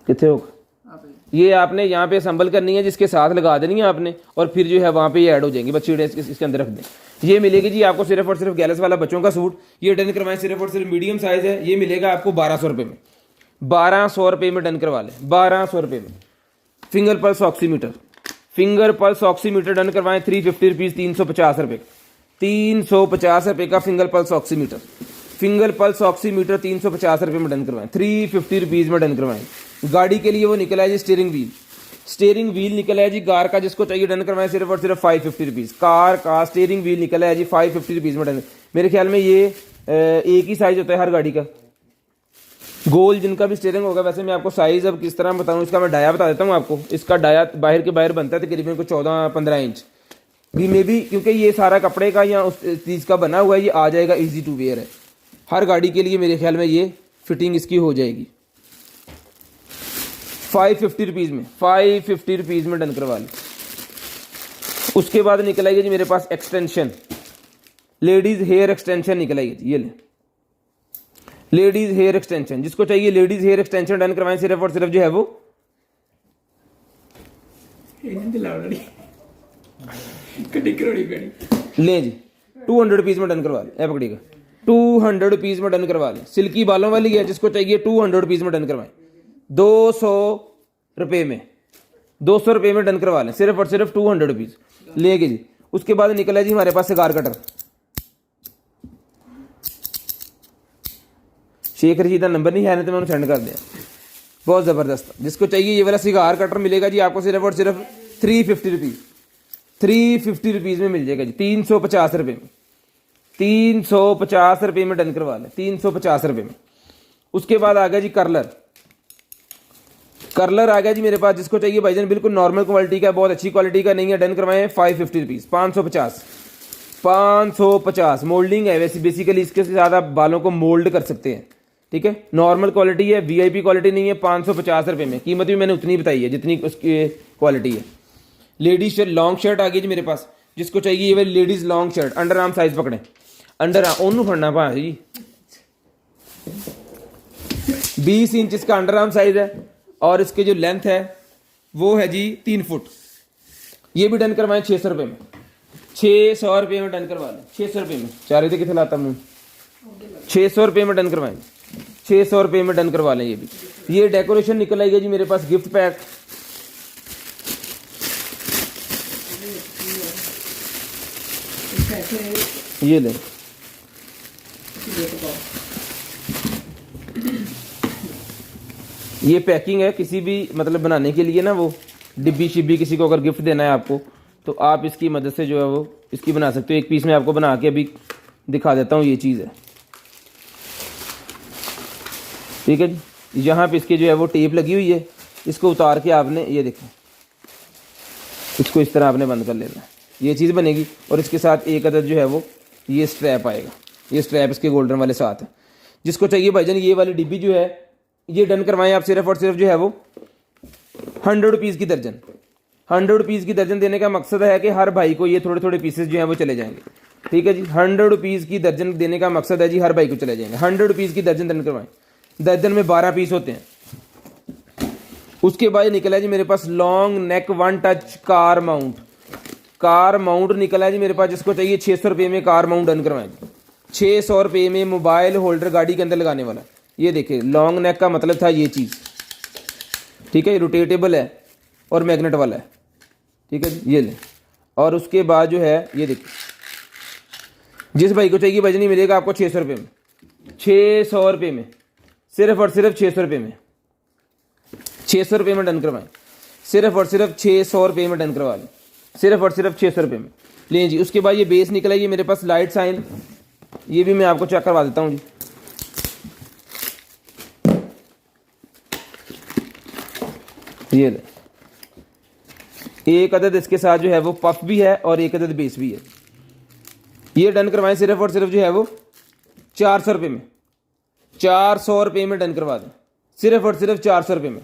कितने होगा, आप ये आपने यहाँ पे असम्बल करनी है, जिसके साथ लगा देनी है आपने, और फिर जो है वहाँ पे ये ऐड हो जाएंगी, बस चीड़े इसके अंदर रख दें। ये मिलेगी जी आपको सिर्फ और सिर्फ गैलस वाला बच्चों का सूट, ये डन करवाएं, सिर्फ और सिर्फ मीडियम साइज है, ये मिलेगा आपको 1200 रुपये में, 1200 रुपये में डन करवा लें, 1200 रुपये में। Finger pulse oximeter, finger pulse oximeter done करवाएं 350 रुपीज़, 350 रुपये, 350 रुपये का finger pulse oximeter, finger pulse oximeter 350 रुपये में डन करवाएं, 350 रुपीज़ में डन करवाएं। गाड़ी के लिए वो निकला है जी स्टीयरिंग व्हील, स्टीयरिंग व्हील निकला है जी कार का, जिसको चाहिए डन करवाएं सिर्फ और सिर्फ 550 रुपीज़, कार का स्टीयरिंग व्हील निकला है जी 550 रुपीज़ में डन। मेरे ख्याल में ये एक ही साइज होता है हर गाड़ी का, गोल जिनका भी स्टीयरिंग होगा। वैसे मैं आपको साइज़ अब किस तरह बताऊँ, इसका मैं डाया बता देता हूँ आपको। इसका डाया बाहर के बाहर बनता है तकरीबन को 14-15 इंच भी मे भी, क्योंकि ये सारा कपड़े का या उस चीज़ का बना हुआ है, ये आ जाएगा, ईजी टू वेयर है हर गाड़ी के लिए। मेरे ख्याल में ये फिटिंग इसकी हो जाएगी 550 रुपीज़ में, 550 रुपीज़ में डन करवा लें। उसके बाद निकल आएगी जी मेरे पास एक्सटेंशन, लेडीज़ हेयर एक्सटेंशन निकल आएगी जी, ये ले लेडीज़ हेयर एक्सटेंशन, जिसको चाहिए लेडीज़ हेयर एक्सटेंशन डन करवाएं सिर्फ और सिर्फ जो है वो लें जी 200 रुपीज़ में डन करवा लें। ए पकड़िएगा, 200 रुपीज़ में डन करवा लें। सिल्की बालों वाली है, जिसको चाहिए 200 रुपीज़ में डन करवाएं, 200 रुपये में, 200 रुपये में डन करवा लें सिर्फ और सिर्फ 200 रुपीज़ लेंगे जी। उसके बाद निकला जी हमारे पास सिगार कटर, शेख रशीद का नंबर नहीं है ना तो मैं उन्हें सेंड कर दिया, बहुत ज़बरदस्त। जिसको चाहिए ये वाला सिगार कटर मिलेगा जी आपको सिर्फ और सिर्फ 350 रुपीज़, 350 रुपीज़ में मिल जाएगा जी, 350 रुपये में, 350 रुपये में डन करवा लें, 350 रुपये में। उसके बाद आ गया जी कर्लर, कर्लर आ गया जी मेरे पास, जिसको चाहिए भाईजान बिल्कुल नॉर्मल क्वालिटी का, बहुत अच्छी क्वालिटी का नहीं है, डन करवाएं 550 रुपीज़, 550, 550। मोल्डिंग है वैसे बेसिकली, इसके साथ आप बालों को मोल्ड कर सकते हैं, ठीक है। नॉर्मल क्वालिटी है, वीआईपी क्वालिटी नहीं है, 550 रुपये में। कीमत भी मैंने उतनी बताई है जितनी उसकी क्वालिटी है। लेडीज शर्ट, लॉन्ग शर्ट आ गई जी मेरे पास, जिसको चाहिए ये वाली ladies long shirt, under arm size पकड़े, अंडर आर्म ओनू फड़ना पा जी, 20 इंच इसका अंडर आर्म साइज है, और इसके जो लेंथ है वो है जी 3 फुट। ये भी डन करवाएं 600 रुपये में, 600 रुपये में डन करवा लें, 600 रुपये में। चार थे कितने लाता मुँह, 600 रुपये में डन करवाएं, 600 रुपये में डन करवा लें। ये भी, ये डेकोरेशन निकल आएगी जी मेरे पास, गिफ्ट पैक, ये ले, ये पैकिंग है किसी भी मतलब बनाने के लिए ना, वो डिब्बी शिब्बी किसी को अगर गिफ्ट देना है आपको, तो आप इसकी मदद से जो है वो इसकी बना सकते हो। एक पीस में आपको बना के अभी दिखा देता हूँ, ये चीज़ है, ठीक है जी। यहाँ पे इसकी जो है वो टेप लगी हुई है, इसको उतार के आपने ये देखें, इसको इस तरह आपने बंद कर लेना है, ये चीज़ बनेगी। और इसके साथ एक अदद जो है वो ये स्ट्रैप आएगा, ये स्ट्रैप इसके गोल्डन वाले साथ है। जिसको चाहिए भाईजान ये वाली डिब्बी जो है ये डन करवाएं आप सिर्फ और सिर्फ जो है वो 100 रुपीज़ की दर्जन, 100 रुपीज़ की दर्जन देने का मकसद है कि हर भाई को ये थोड़े थोड़े पीसेस जो हैं वो चले जाएंगे, ठीक है जी। 100 रुपीज़ की दर्जन देने का मकसद है जी, हर भाई को चले जाएंगे। 100 रुपीज़ की दर्जन डन करवाएं, दर्जन में 12 पीस होते हैं। उसके बाद निकला है जी मेरे पास long neck one touch car mount, car mount निकला है जी मेरे पास, जिसको चाहिए 600 रुपये में कार माउंट डन करवाएं, 600 रुपये में मोबाइल होल्डर गाड़ी के अंदर लगाने वाला। ये देखिए लॉन्ग नेक का मतलब था ये चीज़, ठीक है, रोटेटेबल है और मैग्नेट वाला है, ठीक है जी, ये ले। और उसके बाद जो है ये देखिए, जिस भाई को चाहिए भाईजान मिलेगा आपको 600 रुपये में, 600 रुपये में, सिर्फ और सिर्फ 600 रुपये में, 600 रुपये में डन करवाएं, सिर्फ और सिर्फ 600 रुपये में डन करवा लें, सिर्फ और सिर्फ 600 रुपये में लें जी। उसके बाद ये बेस निकला, ये मेरे पास लाइट साइन, ये भी मैं आपको चेक करवा देता हूँ जी। ये ले, एक अदद इसके साथ जो है वो पफ भी है और एक अदद बेस भी है। ये डन करवाएं सिर्फ और सिर्फ जो है वो 400 रुपये में, 400 रुपये में डन करवा दें, सिर्फ और सिर्फ 400 रुपये में,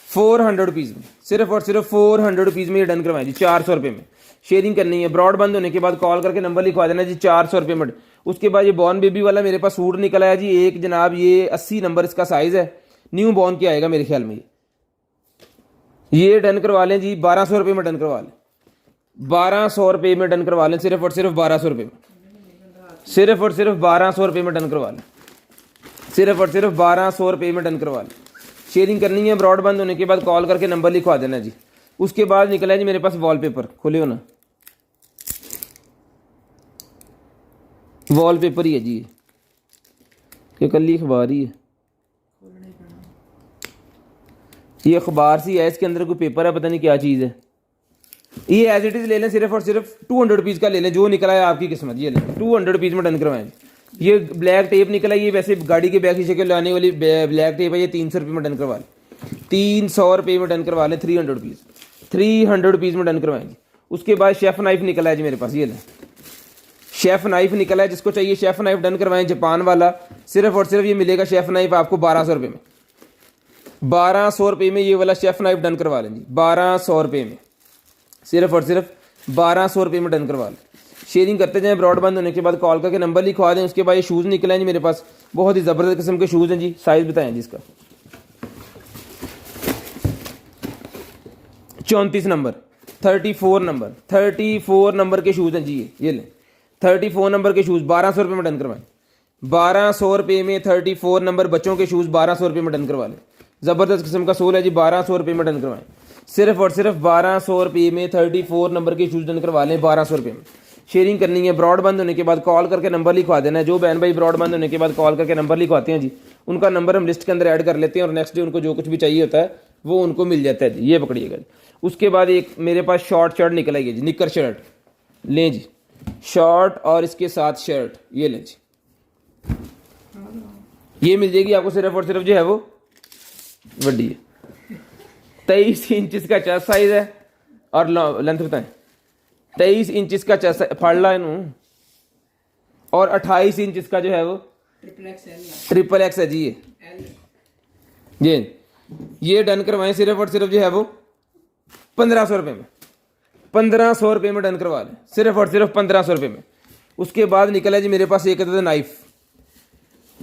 400 रुपीज़ में, सिर्फ और सिर्फ 400 रुपीज़ में ये डन करवाएं जी, 400 रुपये में। शेयरिंग करनी है, ब्रॉडबैंड होने के बाद कॉल करके नंबर लिखवा देना जी, 400 रुपये में। उसके बाद ये बॉर्न बेबी वाला मेरे पास सूट निकला है जी एक जनाब, ये 80 नंबर इसका साइज़ है, न्यू बॉर्न के आएगा मेरे ख्याल में। ये डन करवा लें जी, 1200 रुपये में डन करवा लें, 1200 रुपये में डन करवा लें, सिर्फ और सिर्फ 1200 रुपये में, सिर्फ और सिर्फ 1200 रुपये में डन करवा लें, सिर्फ और सिर्फ 1200 रुपये में डन करवा लें। शेयरिंग करनी है, ब्रॉडबैंड होने के बाद कॉल करके नंबर लिखवा देना जी। उसके बाद निकला है जी मेरे पास वॉलपेपर, खोले हो ना, वॉलपेपर ही है जी, ये कल अखबार ही है, ये अखबार सी है, इसके अंदर कोई पेपर है, पता नहीं क्या चीज़ है। ये एज इट इज़ ले लें, सिर्फ और सिर्फ 200 रुपीज़ का ले लें, जो निकला है आपकी किस्मत, ये लें 200 रुपीज़ में डन करवाएं। ये ब्लैक टेप निकला, ये वैसे गाड़ी के बैग शीशे के लाने वाली ब्लैक टेप है, ये 300 रुपये में डन करवा लें, 300 रुपये में डन करवा लें, 300 रुपीज़, 300 रुपीज़ में डन करवाएंगे। उसके बाद शेफ़ नाइफ निकला है जी मेरे पास, ये लें शेफ़ नाइफ निकला है, जिसको चाहिए शेफ़ नाइफ डन करवाएं, जापान वाला, सिर्फ और सिर्फ ये मिलेगा शेफ़ नाइफ आपको 1200 रुपये में, 1200 रुपये में ये वाला शेफ़ नाइफ डन करवा लें जी, 1200 रुपये में, सिर्फ और सिर्फ 1200 रुपये में डन करवा लें। शेयरिंग करते जाएं, ब्रॉडबैंड होने के बाद कॉल करके नंबर लिखवा दें। उसके बाद ये शूज़ निकले हैं जी मेरे पास, बहुत ही ज़बरदस्त किस्म के शूज़ हैं जी, साइज़ बताएं जी इसका, 34 नंबर, 34 नंबर, 34 नंबर के शूज़ हैं जी, ये लें 34 नंबर के शूज़ 1200 रुपये में डन करवाएं, 1200 रुपये में 34 नंबर बच्चों के शूज़ 1200 रुपये में डन करवा लें। ज़बरदस्त किस्म का सोल है जी, 1200 रुपये में डन करवाएं, सिर्फ और सिर्फ 1200 रुपये में 34 नंबर के शूज़ डन करवा लें, 1200 रुपये में। शेयरिंग करनी है, ब्रॉडबैंड होने के बाद कॉल करके नंबर लिखवा देना है। जो बहन भाई ब्रॉडबैंड होने के बाद कॉल करके नंबर लिखवाते हैं जी, उनका नंबर हम लिस्ट के अंदर ऐड कर लेते हैं और नेक्स्ट डे उनको जो कुछ भी चाहिए होता है वो उनको मिल जाता है जी, ये पकड़िएगा जी। उसके बाद एक मेरे पास शॉर्ट शर्ट निकल आई है जी, निकर शर्ट लें जी, शॉर्ट और इसके साथ शर्ट ये लें जी, ये मिल जाएगी आपको, सिर्फ और सिर्फ जो है वो वड्डी है, 23 इंच इसका चेस्ट साइज है और लेंथ बताएं, 23 इंच इसका चेस्ट फाड़ ला इनू, और 28 इंच इसका जो है वो ट्रिपल एक्स है जी, ये डन करवाएं, सिर्फ और सिर्फ जो है वो 1500 रुपये में, 1500 रुपये में डन करवा लें, सिर्फ और सिर्फ 1500 रुपये में। उसके बाद निकला जी मेरे पास एक अदद नाइफ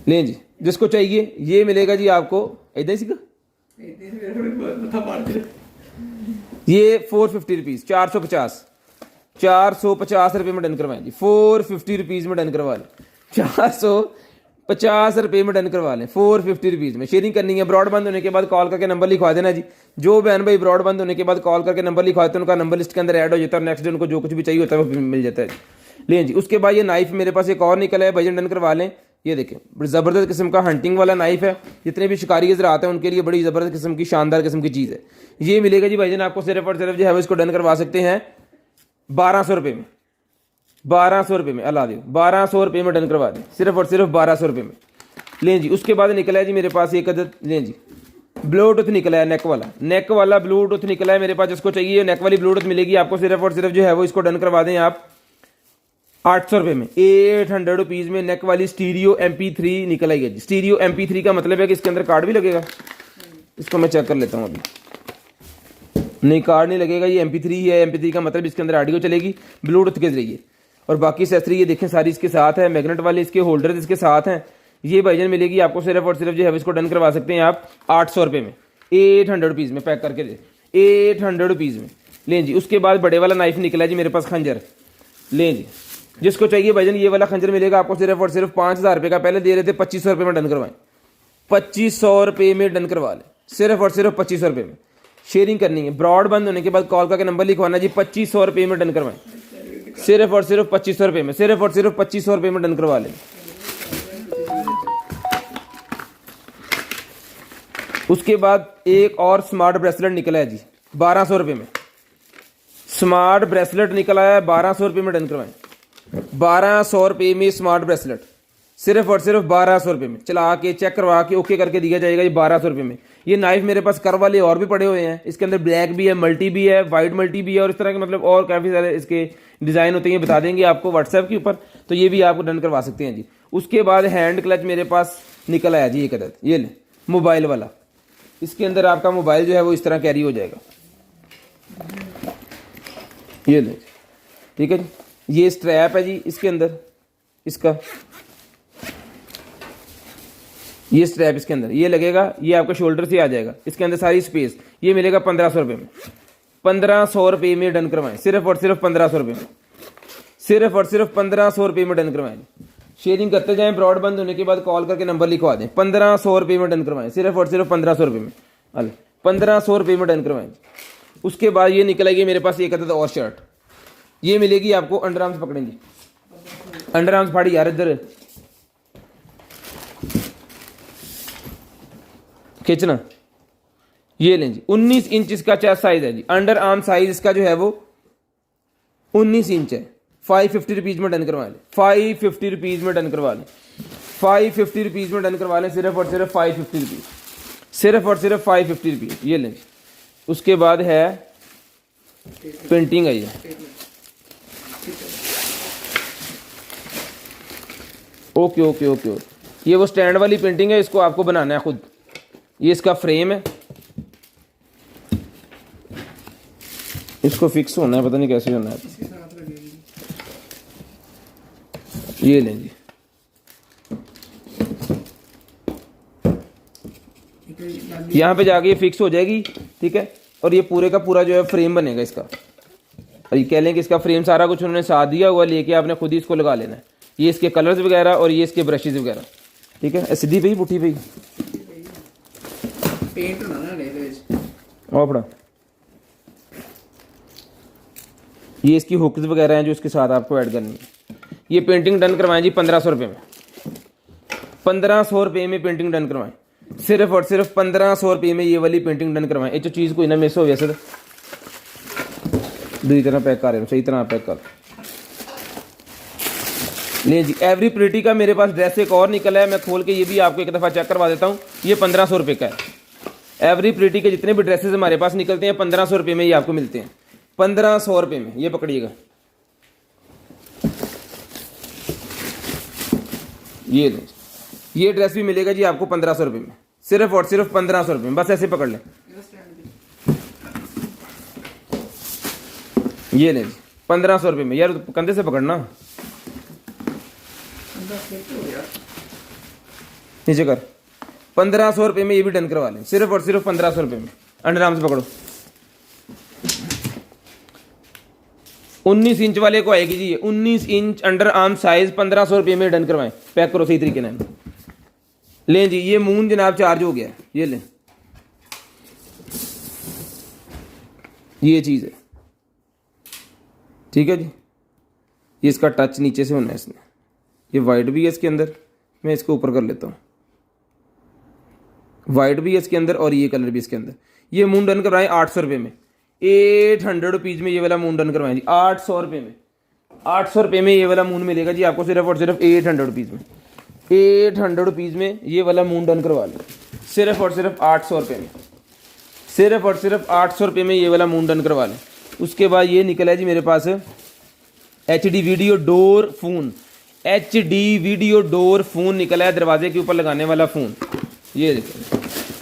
लें जी, जिसको चाहिए ये मिलेगा जी आपको, इधर ही सीखा ये 450 रुपीज़, 450 रुपये में डन करवाएं जी, 450 रुपीज़ में डन करवा लें, 450 रुपये में डन करवा लें, 450 रुपीज़ में। शेयरिंग करनी है, ब्रॉडबैंड होने के बाद कॉल करके नंबर लिखवा देना जी। जो बहन भाई ब्रॉडबैंड होने के बाद कॉल करके नंबर लिखवाते हैं उनका नंबर लिस्ट के अंदर ऐड हो जाता है और नेक्स्ट डे उनको जो कुछ भी चाहिए होता है वो मिल जाता है जी। लें जी, उसके बाद ये नाइफ मेरे पास एक और निकला है, भाईजान डन करवा लें। ये देखें, बड़ी ज़बरदस्त किस्म का हंटिंग वाला नाइफ है, जितने भी शिकारी नजर आते हैं उनके लिए बड़ी ज़बरदस्त किस्म की शानदार किस्म की चीज़ है। ये मिलेगा जी भाईजान आपको, सिर्फ और सिर्फ जो है वो इसको डन करवा सकते हैं 1200 रुपये में, 1200 रुपये में, अल्लाह दे 1200 रुपये में डन करवा दें, सिर्फ और सिर्फ 1200 रुपये में। लें जी, उसके बाद निकला है जी मेरे पास एक अदद, लें जी ब्लूटूथ निकला है, नेक वाला ब्लूटूथ निकला है मेरे पास, जिसको चाहिए नेक वाली ब्लूटूथ मिलेगी आपको, सिर्फ और सिर्फ जो है वो इसको डन करवा दें आप 800 रुपये में, 800 रुपीज़ में नेक वाली स्टीरियो MP3 निकल आई है जी। स्टीरियो MP3 का मतलब है कि इसके अंदर कार्ड भी लगेगा, इसको मैं चेक कर लेता हूँ अभी, नहीं कार्ड नहीं लगेगा, ये MP3 है, MP3 का मतलब इसके अंदर ऑडियो चलेगी ब्लूटूथ के जरिए, और बाकी एक्सेसरी ये देखें सारी इसके साथ है, मैग्नेट वाले इसके होल्डर इसके साथ हैं। ये भाईजान मिलेगी आपको, सिर्फ और सिर्फ जो है इसको डन करवा सकते हैं आप 800 रुपये में, 800 रुपीज़ में पैक करके दे, 800 रुपीज़ में। लें जी, उसके बाद बड़े वाला नाइफ निकला है जी मेरे पास, खंजर लें जी, जिसको चाहिए भाईजान ये वाला खंजर मिलेगा आपको, सिर्फ और सिर्फ 5000 रुपये का, पहले दे रहे थे 2500 रुपये में डन करवाएं, 2500 रुपये में डन करवा लें, सिर्फ और सिर्फ 2500 रुपये में। शेयरिंग करनी है, ब्रॉडबैंड होने के बाद कॉल करके नंबर लिखवाना जी, 2500 रुपये में डन करवाएं, सिर्फ और सिर्फ 2500 रुपये में, सिर्फ और सिर्फ 2500 रुपये में डन करवा लें। उसके बाद एक और स्मार्ट ब्रेसलेट निकला है जी 1200 रुपये में, स्मार्ट ब्रेसलेट निकला है 1200 रुपये में डन करवाएं, 1200 रुपये में स्मार्ट ब्रेसलेट, सिर्फ और सिर्फ 1200 रुपये में, चला के चेक करवा के ओके करके दिया जाएगा ये 1200 रुपये में। ये नाइफ मेरे पास कर वाले और भी पड़े हुए हैं, इसके अंदर ब्लैक भी है, मल्टी भी है, वाइट मल्टी भी है, और इस तरह के मतलब और काफ़ी सारे इसके डिज़ाइन होते हैं, बता देंगे आपको व्हाट्सएप के ऊपर, तो ये भी आपको डन करवा सकते हैं जी। उसके बाद हैंड क्लच मेरे पास निकल आया जी एक अदद, ये ले मोबाइल वाला, इसके अंदर आपका मोबाइल जो है वो इस तरह कैरी हो जाएगा, ये ले, ठीक है जी। ये स्ट्रैप है जी इसके अंदर, इसका, ये स्ट्रैप इसके अंदर ये लगेगा, ये आपका शोल्डर से आ जाएगा, इसके अंदर सारी स्पेस, ये मिलेगा 1500 रुपये में। 1500 रुपये में डन करवाएं, सिर्फ और सिर्फ 1500 रुपये में, सिर्फ और सिर्फ 1500 रुपये में डन करवाएं। शेयरिंग करते जाएं, ब्रॉड बंद होने के बाद कॉल करके नंबर लिखवा दें। 1500 रुपये में डन करवाएं, सिर्फ और सिर्फ 1500 रुपये में। अल 1500 रुपये में डन करवाएं। उसके बाद ये निकलेगी मेरे पास एक अदद और शर्ट, ये मिलेगी आपको, अंडर आर्म्स पकड़ेंगे, अंडर आर्म्स फाड़ी यार, इधर खींचना, ये लें जी। 19 इंच इसका चेस्ट साइज है जी, अंडर आर्म साइज इसका जो है वो 19 इंच है। 550 रुपीज़ में डन करवा लें, 550 रुपीज़ में डन करवा लें, 550 रुपीज़ में डन करवा लें, सिर्फ और सिर्फ 550 रुपीज़, सिर्फ और सिर्फ 550 रुपीज़, ये लें। उसके बाद है पेंटिंग आई है, ओके ओके ओके ओके, ये वो स्टैंड वाली पेंटिंग है, इसको आपको बनाना है खुद। ये इसका फ्रेम है, इसको फिक्स होना है, पता नहीं कैसे होना है। ये लें जी, यहाँ पे जाके ये फिक्स हो जाएगी, ठीक है। और ये पूरे का पूरा जो है फ्रेम बनेगा इसका, और ये कह लें कि इसका फ्रेम सारा कुछ उन्होंने साथ दिया हुआ, लेके आपने खुद ही इसको लगा लेना है। ये इसके कलर्स वगैरह और ये इसके ब्रशेज वगैरह, ठीक है। सीधी पे ही पुठी पे ही पेंट होना ना ले ले और पड़ा। ये इसकी हुक्स वगैरह हैं जो इसके साथ आपको ऐड करनी है। ये पेंटिंग डन करवाएं जी 1500 रुपये में, 1500 रुपये में पेंटिंग डन करवाएं, सिर्फ और सिर्फ 1500 रुपये में ये वाली पेंटिंग डन करवाएं। ये जो चीज़ कोई ना मिस हो वैसे तो दूसरी तरह पैक कर रहे हो, सही तरह पैक कर ले जी। एवरी प्रिटी का मेरे पास ड्रेस एक और निकला है, मैं खोल के ये भी आपको एक दफ़ा चेक करवा देता हूँ। ये 1500 रुपये का है। एवरी प्रिटी के जितने भी ड्रेसेस हमारे पास निकलते हैं 1500 रुपये में ये आपको मिलते हैं, 1500 रुपये में। ये पकड़िएगा, ये लो, ये ड्रेस भी मिलेगा जी आपको 1500 रुपये में, सिर्फ और सिर्फ 1500 रुपये में। बस ऐसे पकड़ लें, ये लें जी 1500 रुपये में। यार कंधे से पकड़ना, नीचे कर। 1500 रुपये में ये भी डन करवा लें, सिर्फ और सिर्फ 1500 रुपये में। अंडर आर्म से पकड़ो, 19 इंच वाले को आएगी जी ये, 19 इंच अंडर आर्म साइज 1500 रुपये में डन करवाएं। पैक करो सही तरीके से। लें जी, ये मून जनाब चार्ज हो गया, ये लें, ये चीज़ है, ठीक है जी। ये इसका टच नीचे से होना है इसमें, ये वाइट भी है इसके अंदर, मैं इसको ऊपर कर लेता हूँ, वाइट भी है इसके अंदर और ये कलर भी इसके अंदर। ये मून डन करवाएं 800 रुपये में, 800 रुपीज़ में ये वाला मून डन करवाएं जी, 800 रुपये में। 800 रुपये में ये वाला मून मिलेगा जी आपको, सिर्फ और सिर्फ 800 रुपीज़ में। 800 रुपीज़ में ये वाला मून डन करवा लें, सिर्फ और सिर्फ 800 रुपये में, सिर्फ और सिर्फ 800 रुपये में ये वाला मून डन करवा लें। उसके बाद ये निकला है जी मेरे पास HD video door phone, HD video door phone निकला है, दरवाजे के ऊपर लगाने वाला फ़ोन। ये देखो,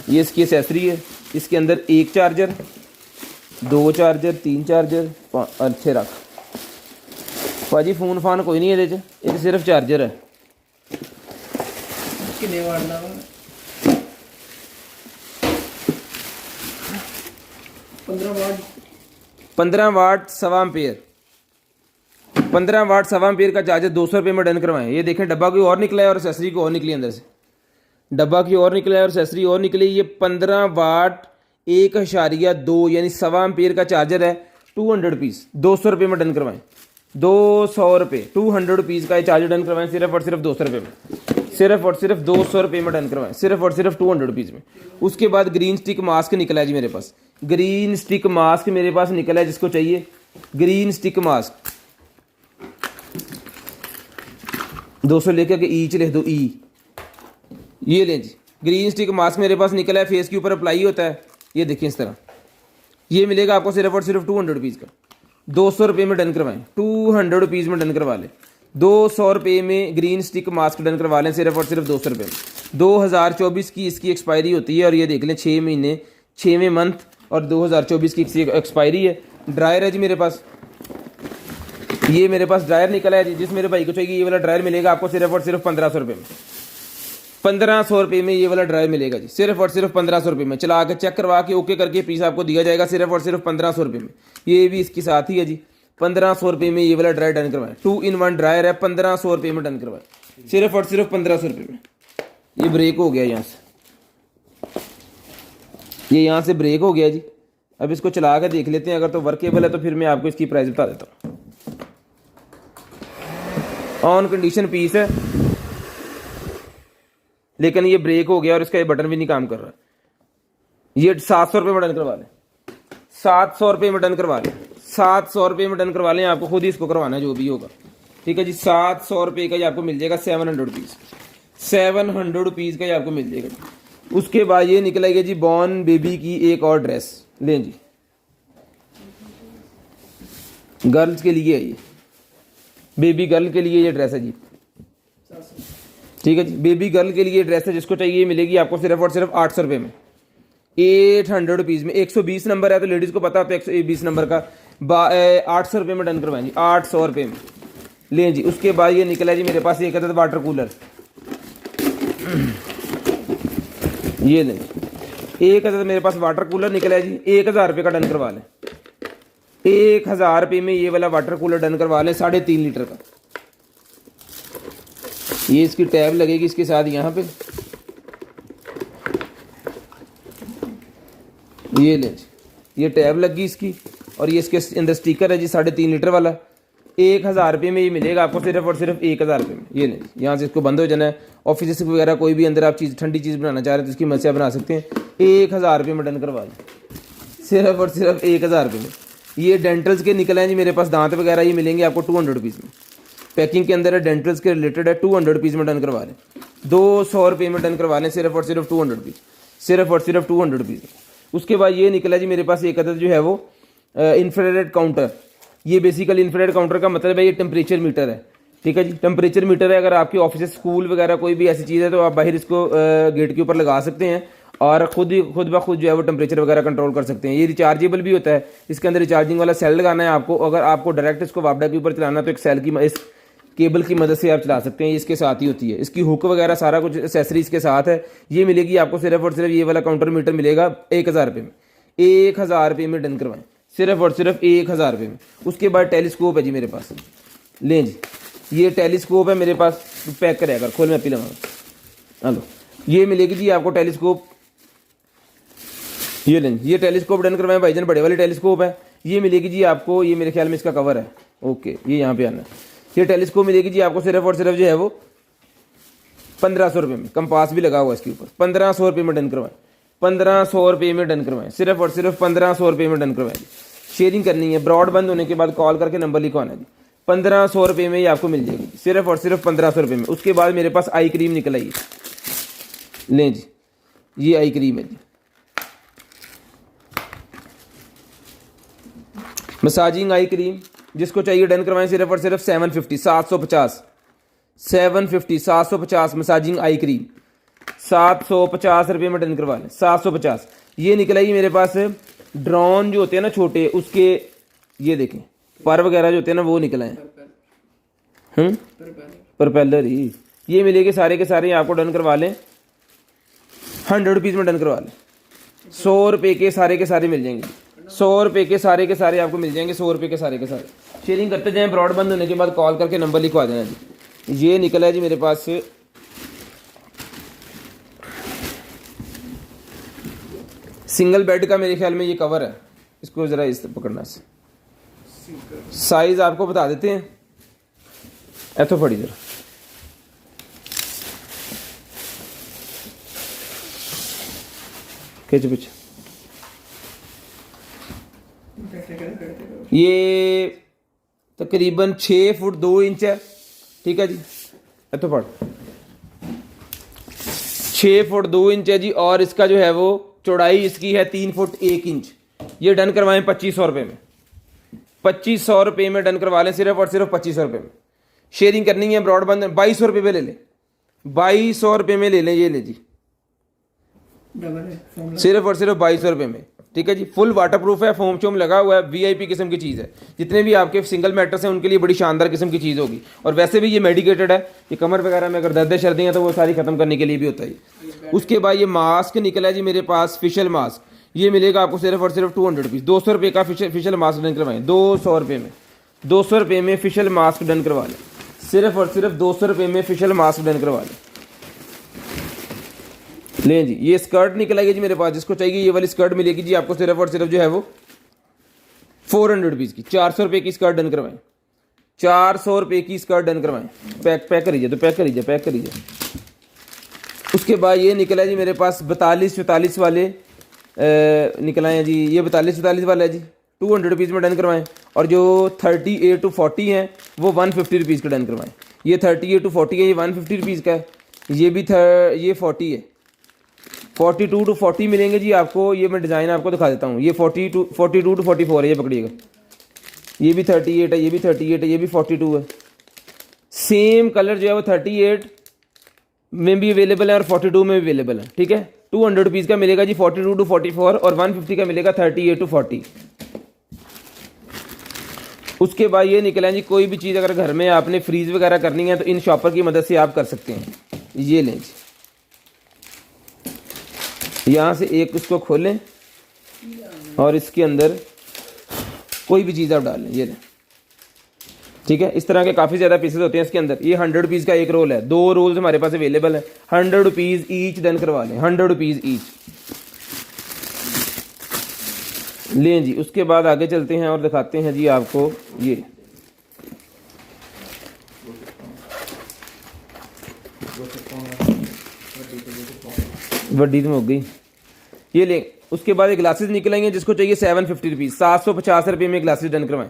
ये इसकी एसेसरी है, इसके अंदर एक चार्जर, 2 चार्जर, 3 चार्जर, अच्छे रख भाजी। फ़ोन फान कोई नहीं है, ये सिर्फ चार्जर है। कितने वाट दा 15 वाट, 15 वाट 1.25 एम्पेयर, 15 वाट 1.25 एम्पेयर का चार्जर 200 रुपये में डन करवाएं। ये देखें, डब्बा की और निकला है और एसेसरी को और निकली अंदर से, डब्बा की और निकला है और एसेसरी और निकली। ये 15 वाट 1.2 यानी 1.25 एम्पेयर का चार्जर है, 200 रुपीज़, 200 रुपये में डन करवाएं, 200 रुपये, 200 रुपीज़ का ये चार्जर डन करवाएं, सिर्फ और सिर्फ 200 रुपये में, सिर्फ और सिर्फ 200 रुपये में डन करवाएं, सिर्फ और सिर्फ 200 रुपीज़ में। उसके बाद ग्रीन स्टिक मास्क निकला है जी मेरे पास, ग्रीन स्टिक मास्क मेरे पास निकला है, जिसको चाहिए ग्रीन स्टिक मास्क 200 लेकर के ईच लिख दो, ई। ये लें जी, ग्रीन स्टिक मास्क मेरे पास निकला है, फेस के ऊपर अप्लाई होता है, ये देखिए इस तरह। ये मिलेगा आपको सिर्फ और सिर्फ 200 रुपीज़ का, 200 रुपये में डन करवाएं, 200 रुपीज़ में डन करवा लें, 200 रुपये में ग्रीन स्टिक मास्क डन करवा लें, सिर्फ और सिर्फ 200 रुपये में। 2024 की इसकी एक्सपायरी होती है, और ये देख लें 6 महीने 6वें मंथ और 2024 की एक्सपायरी है। ड्रायर है जी मेरे पास, ये मेरे पास ड्रायर निकला है जी, जिस मेरे भाई को चाहिए ये वाला ड्रायर मिलेगा आपको सिर्फ और सिर्फ 1500 रुपये में। 1500 रुपये में ये वाला ड्रायर मिलेगा जी, सिर्फ और सिर्फ 1500 रुपये में। चला के चेक करवा के ओके करके पीस आपको दिया जाएगा सिर्फ और सिर्फ 1500 रुपये में। ये भी इसके साथ ही है जी, 1500 रुपये में ये वाला ड्रायर डन करवाएं। 2-in-1 ड्रायर है, 1500 रुपये में डन करवाएं, सिर्फ और सिर्फ 1500 रुपये में। ये ब्रेक हो गया यहाँ से, ये यहाँ से ब्रेक हो गया जी। अब इसको चला कर देख लेते हैं, अगर तो वर्केबल है तो फिर मैं आपको इसकी प्राइस बता देता हूँ। ऑन कंडीशन पीस है, लेकिन ये ब्रेक हो गया और इसका ये बटन भी नहीं काम कर रहा। ये 700 रुपये में डन करवा लें, 700 रुपये में डन करवा लें, 700 रुपये में डन करवा लें। आपको खुद ही इसको करवाना है जो भी होगा, ठीक है जी। 700 रुपये का ये आपको मिल जाएगा, 700 रुपीज़, 700 रुपीज़ का ये आपको मिल जाएगा। उसके बाद ये निकलेगा जी बॉर्न बेबी की एक और ड्रेस, लें जी, गर्ल्स के लिए है ये, बेबी गर्ल के लिए ये ड्रेस है जी, ठीक है जी। बेबी गर्ल के लिए ड्रेस है, जिसको चाहिए मिलेगी आपको सिर्फ और सिर्फ 800 रुपये में, 800 रुपीज़ में। 120 नंबर है तो लेडीज़ को पता होता है 120 नंबर का, 800 रुपये में डन करवाएं जी, 800 रुपये में, लें जी। उसके बाद ये निकला जी मेरे पास एक अदद वाटर कूलर, ये लें, एक अदद मेरे पास वाटर कूलर निकला है जी, 1000 रुपये का डन करवा लें, 1000 रुपये में ये वाला वाटर कूलर डन करवा लें, 3.5 लीटर का। ये इसकी टैब लगेगी इसके साथ यहाँ पे, ये ले जी, ये टैब लगी इसकी, और ये इसके अंदर स्टिकर है जी 3.5 लीटर वाला। 1000 रुपये में ये मिलेगा आपको सिर्फ और सिर्फ 1000 रुपये में। ये ले, यहाँ से इसको बंद हो जाना है। ऑफिस वगैरह कोई भी अंदर आप चीज़ ठंडी चीज़ बनाना चाह रहे हैं तो इसकी मदद से आप बना सकते हैं। 1000 रुपये में डन करवा लें, सिर्फ और सिर्फ 1000 रुपये में। ये डेंटल्स के निकले हैं जी मेरे पास, दांत वगैरह ये मिलेंगे आपको 200 रुपीज़ में। पैकिंग के अंदर है, डेंटल्स के रिलेटेड है, 200 रुपीज़ में डन करवा लें, 200 रुपये में डन करवा लें, सिर्फ और सिर्फ 200 रुपीज़, सिर्फ और सिर्फ 200 रुपीज़। उसके बाद ये निकला जी मेरे पास एक अदद जो है वो इंफ्रारेड काउंटर। ये बेसिकली इंफ्रारेड काउंटर का मतलब है ये टेम्परेचर मीटर है, ठीक है जी, टेम्परेचर मीटर है। अगर आपके ऑफिस स्कूल वगैरह कोई भी ऐसी चीज़ है तो आप बाहर इसको गेट के ऊपर लगा सकते हैं और खुद ब खुद जो है वो टेम्परेचर वगैरह कंट्रोल कर सकते हैं। ये रिचार्जेबल भी होता है, इसके अंदर रिचार्जिंग वाला सेल लगाना है आपको। अगर आपको डायरेक्ट इसको वापडा के ऊपर चलाना तो एक सेल की इस केबल की मदद से आप चला सकते हैं, ये इसके साथ ही होती है। इसकी हुक वगैरह सारा कुछ एसेसरीज के साथ है। ये मिलेगी आपको सिर्फ और सिर्फ, ये वाला काउंटर मीटर मिलेगा 1000 रुपये में, 1000 रुपये में डन करवाएं, सिर्फ और सिर्फ 1000 रुपये में। उसके बाद टेलीस्कोप है जी मेरे पास, लें जी, ये टेलीस्कोप है मेरे पास, पैक करें अगर खोल में पी लगा, हेलो, ये मिलेगी जी आपको टेलीस्कोप, ये लें, ये टेलीस्कोप डन करवाएं भाईजान, बड़े वाली टेलीस्कोप है। ये मिलेगी जी आपको, ये मेरे ख्याल में इसका कवर है, ओके, ये यहाँ पे आना है। ये टेलीस्कोप मिलेगी जी आपको सिर्फ और सिर्फ जो है वो 1500 रुपये में, कंपास भी लगा हुआ इसके ऊपर, 1500 रुपये में डन करवाएं, 1500 रुपये में डन करवाएं, सिर्फ और सिर्फ 1500 रुपये में डन करवाएं। शेयरिंग करनी है, ब्रॉड बंद होने के बाद कॉल करके नंबर लिखवाना जी, 1500 रुपये में ये आपको मिल जाएगी, सिर्फ और सिर्फ 1500 रुपये में। उसके बाद मेरे पास आई क्रीम निकल आई, लें जी, ये आई क्रीम है जी, मसाजिंग आई क्रीम, जिसको चाहिए डन करवाएं, सिर्फ और सिर्फ 750, 750 मसाजिंग आई क्रीम, 750 रुपये में डन करवा लें, 750। ये निकला ही मेरे पास ड्रोन जो होते हैं ना छोटे, उसके ये देखें पर वगैरह जो होते हैं ना वो निकला है, प्रोपेलर ही। ये मिलेंगे सारे के सारे आपको डन करवा लें, 100 रुपीज़ में डन करवा लें, 100 रुपये के सारे मिल जाएंगे, 100 रुपये के सारे आपको मिल जाएंगे, 100 रुपये के सारे। शेयरिंग करते जाएं, ब्रॉड बंद होने के बाद कॉल करके नंबर लिखवा देना जी। ये निकला है जी मेरे पास सिंगल बेड का, मेरे ख्याल में ये कवर है, इसको ज़रा इस पकड़ना से, साइज आपको बता देते हैं, ऐथो फड़ी जरा, खींच पीछे, ये तकरीबन 6 फुट 2 इंच है, ठीक है जी, ऐथो फड़, 6 फुट 2 इंच है जी, और इसका जो है वो चौड़ाई इसकी है 3 फुट 1 इंच। ये डन करवाएं 2500 रुपये में, 2500 रुपये में डन करवा लें, सिर्फ और सिर्फ 2500 रुपये में। शेयरिंग करनी है, ब्रॉडबैंड 2200 रुपये में ले लें, 2200 रुपये में ले लें, ये ले जी, सिर्फ और सिर्फ 2200 रुपये में, ठीक है जी, फुल वाटरप्रूफ है, फोम शोम लगा हुआ है, वीआईपी किस्म की चीज़ है। जितने भी आपके सिंगल मैट्रेस हैं उनके लिए बड़ी शानदार किस्म की चीज़ होगी। और वैसे भी ये मेडिकेटेड है, ये कमर वगैरह में अगर दर्द शर्दी हैं तो वो सारी ख़त्म करने के लिए भी होता है। उसके बाद ये मास्क निकला है जी मेरे पास, फिशल मास्क। ये मिलेगा आपको सिर्फ और सिर्फ 200 रुपीज़, 200 रुपये का फिशल मास्क डन करवाएं, 200 रुपये में, 200 रुपये में फिशल मास्क डन करवा लें, सिर्फ और सिर्फ 200 रुपये में फिशल मास्क डन करवा लें। लें जी, ये स्कर्ट निकल आएगी जी मेरे पास, जिसको चाहिए ये वाली स्कर्ट मिलेगी जी आपको सिर्फ और सिर्फ जो है वो 400 रुपीज़ की, 400 रुपये की स्कर्ट डन करवाएं, 400 रुपये की स्कर्ट डन करवाएं। पैक करिए, तो पैक करिए। उसके बाद ये निकला जी मेरे पास 42-44 वाले निकल आए हैं जी, ये 42-44 वाला है जी, 200 रुपीज़ में डन करवाएं। और जो 38 to 40 हैं वो 150 रुपीज़ का डन करवाएं। ये 38 to 40 है, ये 150 रुपीज़ का है। ये भी ये 40 है, 42 to 40 मिलेंगे जी आपको। ये मैं डिज़ाइन आपको दिखा देता हूँ। ये 42 to 44 है, ये पकड़िएगा। ये भी 38 है, ये भी 38 है, ये भी 42 है। सेम कलर जो है वो 38 में भी अवेलेबल है और 42 में भी अवेलेबल है, ठीक है। 200 रुपीज़ का मिलेगा जी 42 to 44 और 150 का मिलेगा 38 to 40। उसके बाद ये निकला है जी, कोई भी चीज़ अगर घर में आपने फ्रीज वगैरह करनी है तो इन शॉपर की मदद से आप कर सकते हैं। ये लें जी, यहाँ से एक उसको खोलें और इसके अंदर कोई भी चीज़ आप डाल लें, ये लें, ठीक है। इस तरह के काफ़ी ज़्यादा पीसेस होते हैं इसके अंदर। ये 100 रुपीज़ का एक रोल है, 2 रोल्स हमारे पास अवेलेबल है, 100 रुपीज़ ईच डन करवा लें, 100 रुपीज़ ईच। लें जी, उसके बाद आगे चलते हैं और दिखाते हैं जी आपको ये वड्डी तो हो गई। ये ले, उसके बाद ये ग्लासेस निकल आएंगे, जिसको चाहिए 750 रुपीज़, 750 रुपये में ग्लासेस डन करवाएं,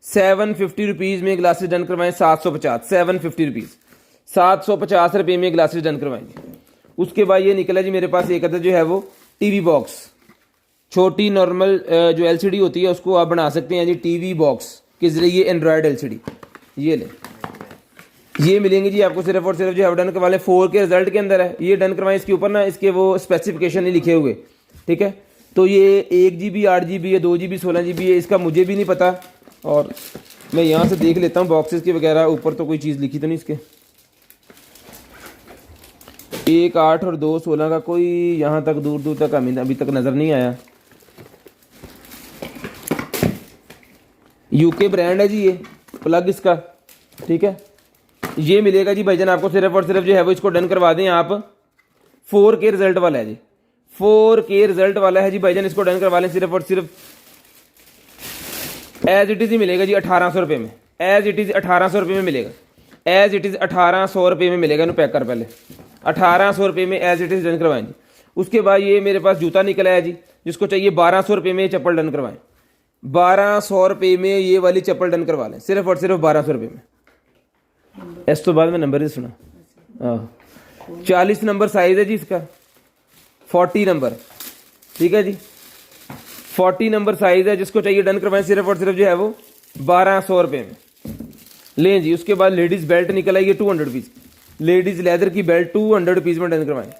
750 रुपीज़ में ग्लासेस डन करवाएं, 750 रुपीज़, 750 रुपये में ग्लासेस डन करवाएंगे। उसके बाद ये निकला जी मेरे पास एक अदर जो है वो टीवी बॉक्स, छोटी नॉर्मल जो एलसीडी होती है उसको आप बना सकते हैं जी टीवी बॉक्स के जरिए, एंड्रॉयड एलसीडी। ये ले, ये मिलेंगे जी आपको सिर्फ और सिर्फ जो है डन करवा लें, 4 के रिजल्ट के अंदर है। ये डन करवाएं, इसके ऊपर ना इसके वो स्पेसिफिकेशन नहीं लिखे हुए, ठीक है। तो ये 1 GB 8 GB है, 2 GB 16 GB है, इसका मुझे भी नहीं पता। और मैं यहाँ से देख लेता हूँ बॉक्सेस की वगैरह, ऊपर तो कोई चीज़ लिखी तो नहीं इसके। 1 8 और 2 16 का कोई यहाँ तक दूर दूर तक हमें अभी तक नज़र नहीं आया। यूके ब्रांड है जी ये प्लग इसका, ठीक है। ये मिलेगा जी भाईजान आपको सिर्फ और सिर्फ जो है वो, इसको डन करवा दें आप, 4 के रिजल्ट वाला है जी, 4 के रिजल्ट वाला है जी भाईजान, इसको डन करवा लें सिर्फ और सिर्फ एज इट इज़ ही मिलेगा जी 1800 रुपये में, एज इट इज़ 1800 रुपये में मिलेगा, एज इट इज़ 1800 रुपये में मिलेगा। इन्हें पैक कर पहले 1800 रुपये में एज इट इज़ डन करवाएं जी। उसके बाद ये मेरे पास जूता निकला है जी, जिसको चाहिए 1200 रुपये में चप्पल डन करवाएं, 1200 रुपये में ये वाली चप्पल डन करवा लें, सिर्फ और सिर्फ 1200 रुपये में। इस तो बाद में नंबर ही सुना, हाँ 40 नंबर साइज है जी इसका, 40 नंबर, ठीक है जी, 40 नंबर साइज है, जिसको चाहिए डन करवाएं सिर्फ और सिर्फ जो है वो 1200 रुपये में। लें जी, उसके बाद लेडीज़ बेल्ट निकल आई है 200 रुपीज़, लेडीज़ लेदर की बेल्ट 200 रुपीज़ में डन करवाएं,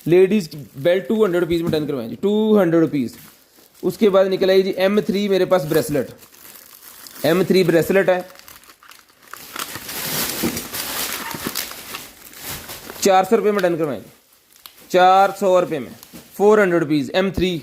लेडीज़ बेल्ट 200 रुपीज़ में डन करवाएं जी, 200 रुपीज़। उसके बाद निकल आई जी M3 मेरे पास ब्रेसलेट, M3 ब्रेसलेट है, 400 रुपये में डन करवाएं, 400 रुपये में, 400 रुपीज़ M3,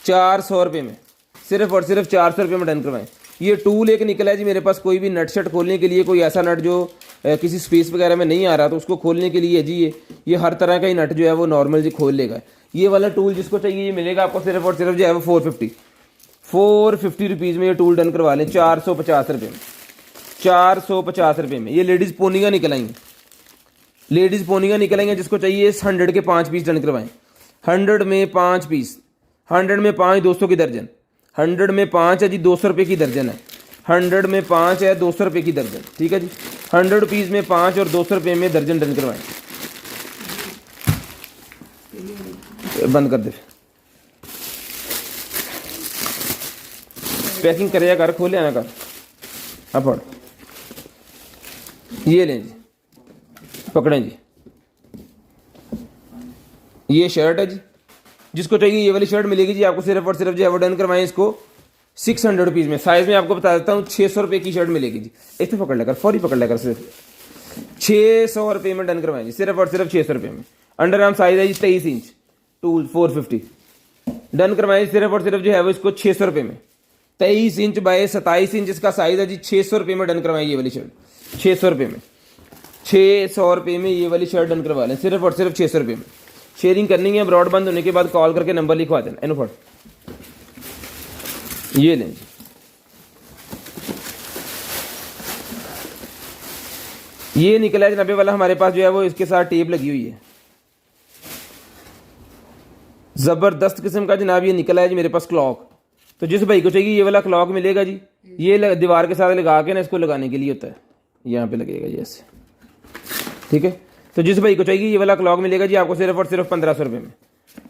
400 रुपये में, सिर्फ और सिर्फ 400 रुपये में डन करवाएं। ये टूल एक निकला है जी मेरे पास, कोई भी नट शट खोलने के लिए, कोई ऐसा नट जो किसी स्पेस वगैरह में नहीं आ रहा तो उसको खोलने के लिए है जी, ये हर तरह का ही नट जो है वो नॉर्मल जी खोल लेगा। ये वाला टूल जिसको चाहिए ये मिलेगा आपको सिर्फ और सिर्फ जो है वो 450 रुपीज़ में ये टूल डन करवा लें, 450 रुपये में, 450 रुपये में। ये लेडीज़ पोनियाँ निकल आएंगी, लेडीज़ पोनियाँ निकलेंगे, जिसको चाहिए 100 के 5 पीस डन करवाएं, 100 में 5 पीस, 100 में 5 200 की दर्जन, 100 में 5 है जी 200 रुपये की दर्जन है, 100 में 5 है 200 रुपये की दर्जन, ठीक है जी। 100 रुपीज़ में 5 और 200 रुपये में दर्जन डन करवाएं। बंद कर दे, पैकिंग करेगा कर, खोले आना कर, हाँ पढ़, ये लें जी, पकड़ें जी, ये शर्ट है जी, जिसको चाहिए ये वाली शर्ट मिलेगी जी आपको सिर्फ और सिर्फ जो है वो डन करवाएं इसको 600 रुपीज़ में। साइज़ में आपको बता देता हूँ 600 रुपये की शर्ट मिलेगी जी। इस पर पकड़ लेकर फौरी पकड़ लेकर सिर्फ 600 रुपये में डन करवाएं जी, सिर्फ और सिर्फ 600 रुपये में। अंडर आर्म साइज़ है जी 23 इंच, टूल 450 डन करवाएं सिर्फ और सिर्फ जो है वो इसको 600 रुपये में। 23 इंच बाय 27 इंच इसका साइज़ है जी। 600 रुपये में डन करवाएं ये वाली शर्ट, 600 रुपये में। 600 रुपये में ये वाली शर्ट डन करवा लें सिर्फ और सिर्फ 600 रुपये में। शेयरिंग करनी है, ब्रॉड बंद होने के बाद कॉल करके नंबर लिखवा देना। इनो फट ये लें जी, ये निकला है जनाबे वाला हमारे पास जो है वो इसके साथ टेप लगी हुई है, जबरदस्त किस्म का जनाब ये निकला है जी मेरे पास क्लॉक। तो जिस भाई को चाहिए ये वाला क्लॉक मिलेगा जी, ये दीवार के साथ लगा के ना इसको लगाने के लिए होता है, यहाँ पे लगेगा जी ऐसे, ठीक है। तो जिस भाई को चाहिए ये वाला क्लॉक मिलेगा जी आपको सिर्फ और सिर्फ 1500 रुपये में।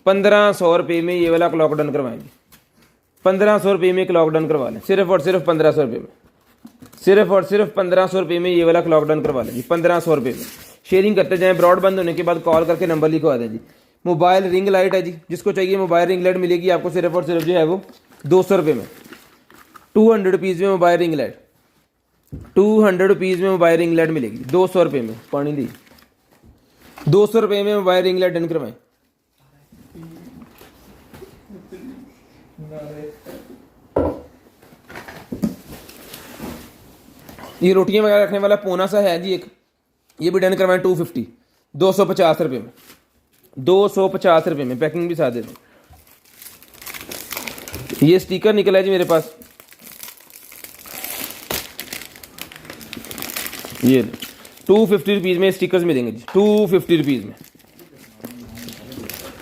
1500 रुपये में ये वाला क्लॉक डन करवाएंगे, 1500 रुपये में क्लॉक डन करवा लें सिर्फ और सिर्फ 1500 रुपये में। सिर्फ और सिर्फ 1500 रुपये में ये वाला क्लॉक डन करवा लें जी, 1500 रुपये में। शेयरिंग करते जाएं, ब्रॉड बंद होने के बाद कॉल करके नंबर लिखवा दें जी। मोबाइल रिंग लाइट है जी, जिसको चाहिए मोबाइल रिंग लाइट मिलेगी आपको सिर्फ और सिर्फ जो है वो 200 रुपये में। 200 रुपीज़ में मोबाइल रिंग लाइट, 200 रुपीज़ में मोबाइल रिंग लाइट मिलेगी 200 रुपये में। पानी दी 200 रुपये में मोबाइल रिंग लाइट डन करवाएं। ये रोटियां वगैरह रखने वाला पोना सा है जी एक, ये भी डन करवाएं 250, 250 रुपये में, 250 रुपये में। पैकिंग भी साथ दे दूँ। ये स्टिकर निकला है जी मेरे पास, ये 250 रुपीज़ में स्टिकर्स मिलेंगे जी, 250 रुपीज़ में,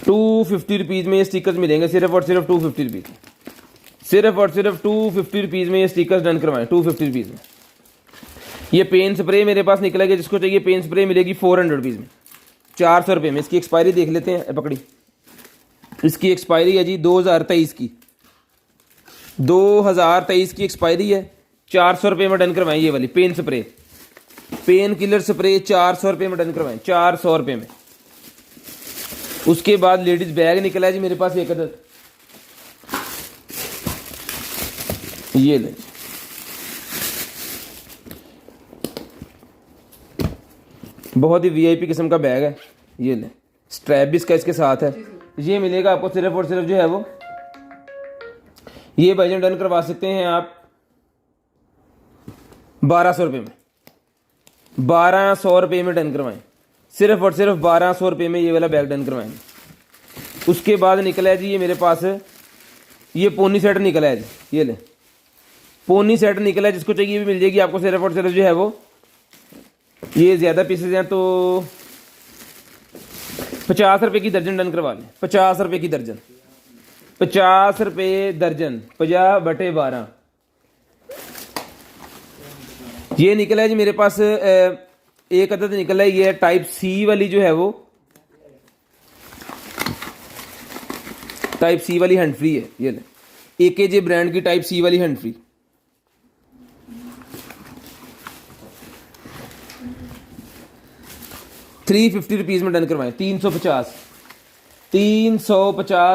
250 रुपीज़ में ये स्टिकर्स मिलेंगे सिर्फ और सिर्फ 250 रुपीज़, सिर्फ और सिर्फ 250 रुपीज़ में ये स्टिकर्स डन करवाएं 250 रुपीज़ में। ये पेन स्प्रे मेरे पास निकला है, जिसको चाहिए पेन स्प्रे मिलेगी 400 रुपीज़ में, 400 रुपये में। इसकी एक्सपायरी देख लेते हैं, पकड़ी, इसकी एक्सपायरी है जी 2023 की, 2023 की एक्सपायरी है। 400 रुपये में डन करवाएं ये वाली pain spray, painkiller spray 400 रुपये में डन करवाएं, 400 रुपये में। उसके बाद लेडीज बैग निकला है जी मेरे पास एक अदद, ये ले, बहुत ही वीआईपी किस्म का बैग है, ये ले, स्ट्रैप भी इसका इसके साथ है। ये मिलेगा आपको सिर्फ और सिर्फ जो है वो, ये भाईजान डन करवा सकते हैं आप 1200 रुपये में, 1200 रुपये में डन करवाएं, सिर्फ और सिर्फ 1200 रुपये में ये वाला बैग डन करवाएंगे। उसके बाद निकला है जी ये मेरे पास ये पोनी सेट निकला है जी, ये ले पोनी सेट निकला है, जिसको चाहिए भी मिल जाएगी आपको सिर्फ और सिर्फ जो है वो, ये ज़्यादा पीसेज हैं तो 50 रुपये की दर्जन डन करवा लें, 50 रुपये की दर्जन, 50 रुपये दर्जन, 50/12। ये निकला है जी मेरे पास एक अदद निकला है, ये टाइप सी वाली जो है वो, टाइप सी वाली हैंड फ्री है, ये ले AKJ ब्रांड की टाइप सी वाली हैंड फ्री, 350 रुपीज़ में डन करवाएं, 350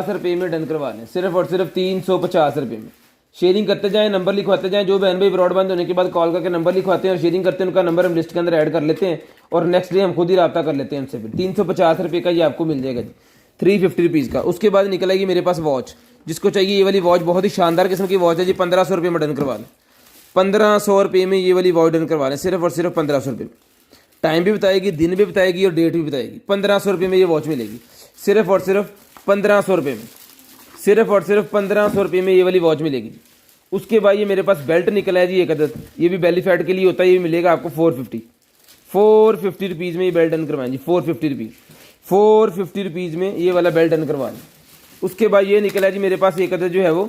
रुपये में डन करवा लें, सिर्फ और सिर्फ 350 रुपये में। शेयरिंग करते जाएं, नंबर लिखवाते जाएं। जो बहन भाई ब्रॉड बंद होने के बाद कॉल करके नंबर लिखवाते हैं और शेयरिंग करते हैं, उनका नंबर हम लिस्ट के अंदर ऐड कर लेते हैं और नेक्स्ट डे हम खुद ही रब्ता कर लेते हैं उनसे। फिर 350 रुपये का ये आपको मिल जाएगा जी, 350 रुपीज़ का। उसके बाद निकलेगी मेरे पास वॉच, जिसको चाहिए ये वाली वॉच, बहुत ही शानदार किस्म की वॉच है जी, 1500 रुपये में डन करवा लें, 1500 रुपये में ये वाली वॉच डन करवा लें, सिर्फ और सिर्फ 1500 रुपये में। टाइम भी बताएगी, दिन भी बताएगी और डेट भी बताएगी। 1500 रुपये में ये वॉच मिलेगी, सिर्फ और सिर्फ 1500 रुपये में, सिर्फ और सिर्फ 1500 रुपये में ये वाली वॉच मिलेगी। उसके बाद ये मेरे पास बेल्ट निकला है जी एक अदद, ये भी बेली फैट के लिए होता है, ये मिलेगा आपको 450 रुपीज़ में ये बेल्ट डन करवाएं जी, 450 रुपीज़ में ये वाला बेल्ट डन करवाएं। उसके बाद ये निकला है जी मेरे पास एक अदद जो है वो,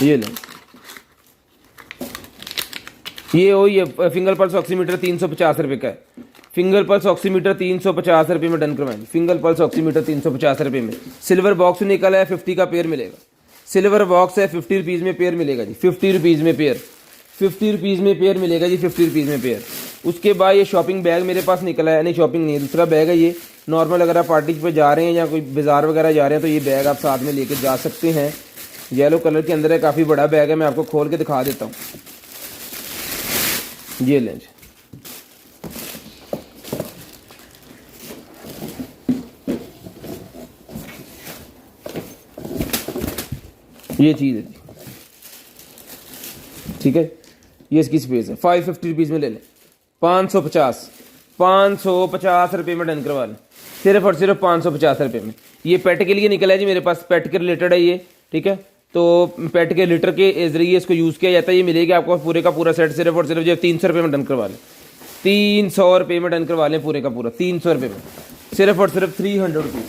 ये लें, ये हो, ये फिंगर पल्स ऑक्सीमीटर 350 रुपये का है, फिंगर पल्स ऑक्सीमीटर 350 रुपये में डन करवाएंगे, फिंगर पल्स ऑक्सीमीटर 350 रुपये में। सिल्वर बॉक्स निकला है, 50 का पेयर मिलेगा, सिल्वर बॉक्स है, 50 रुपीज़ में पेयर मिलेगा जी, 50 रुपीज़ में पेयर, 50 रुपीज़ में पेयर मिलेगा जी, 50 रुपीज़ में पेयर। उसके बाद ये शॉपिंग बैग मेरे पास निकला है, नहीं शॉपिंग नहीं है, दूसरा बैग है ये नॉर्मल, अगर आप पार्टी पे जा रहे हैं या कोई बाजार वगैरह जा रहे हैं तो ये बैग आप साथ में लेके जा सकते हैं। येलो कलर के अंदर है, काफ़ी बड़ा बैग है, मैं आपको खोल के दिखा देता हूँ। ये लें जी। ये चीज़ है जी, ठीक है, ये इसकी स्पेस है। 550 रुपीज़ में ले लें, 550 रुपये में डन करवा लें, सिर्फ और सिर्फ 550 रुपये में। ये पेट के लिए निकला है जी मेरे पास, पेट के रिलेटेड है ये, ठीक है। तो पेट के लीटर के जरिए इसको यूज़ किया जाता है। ये मिलेगा आपको पूरे का पूरा सेट सिर्फ और सिर्फ जो 300 रुपये में डन करवा लें, 300 रुपये में डन करवा लें पूरे का पूरा, 300 रुपये में, सिर्फ और सिर्फ 300 रुपीज़,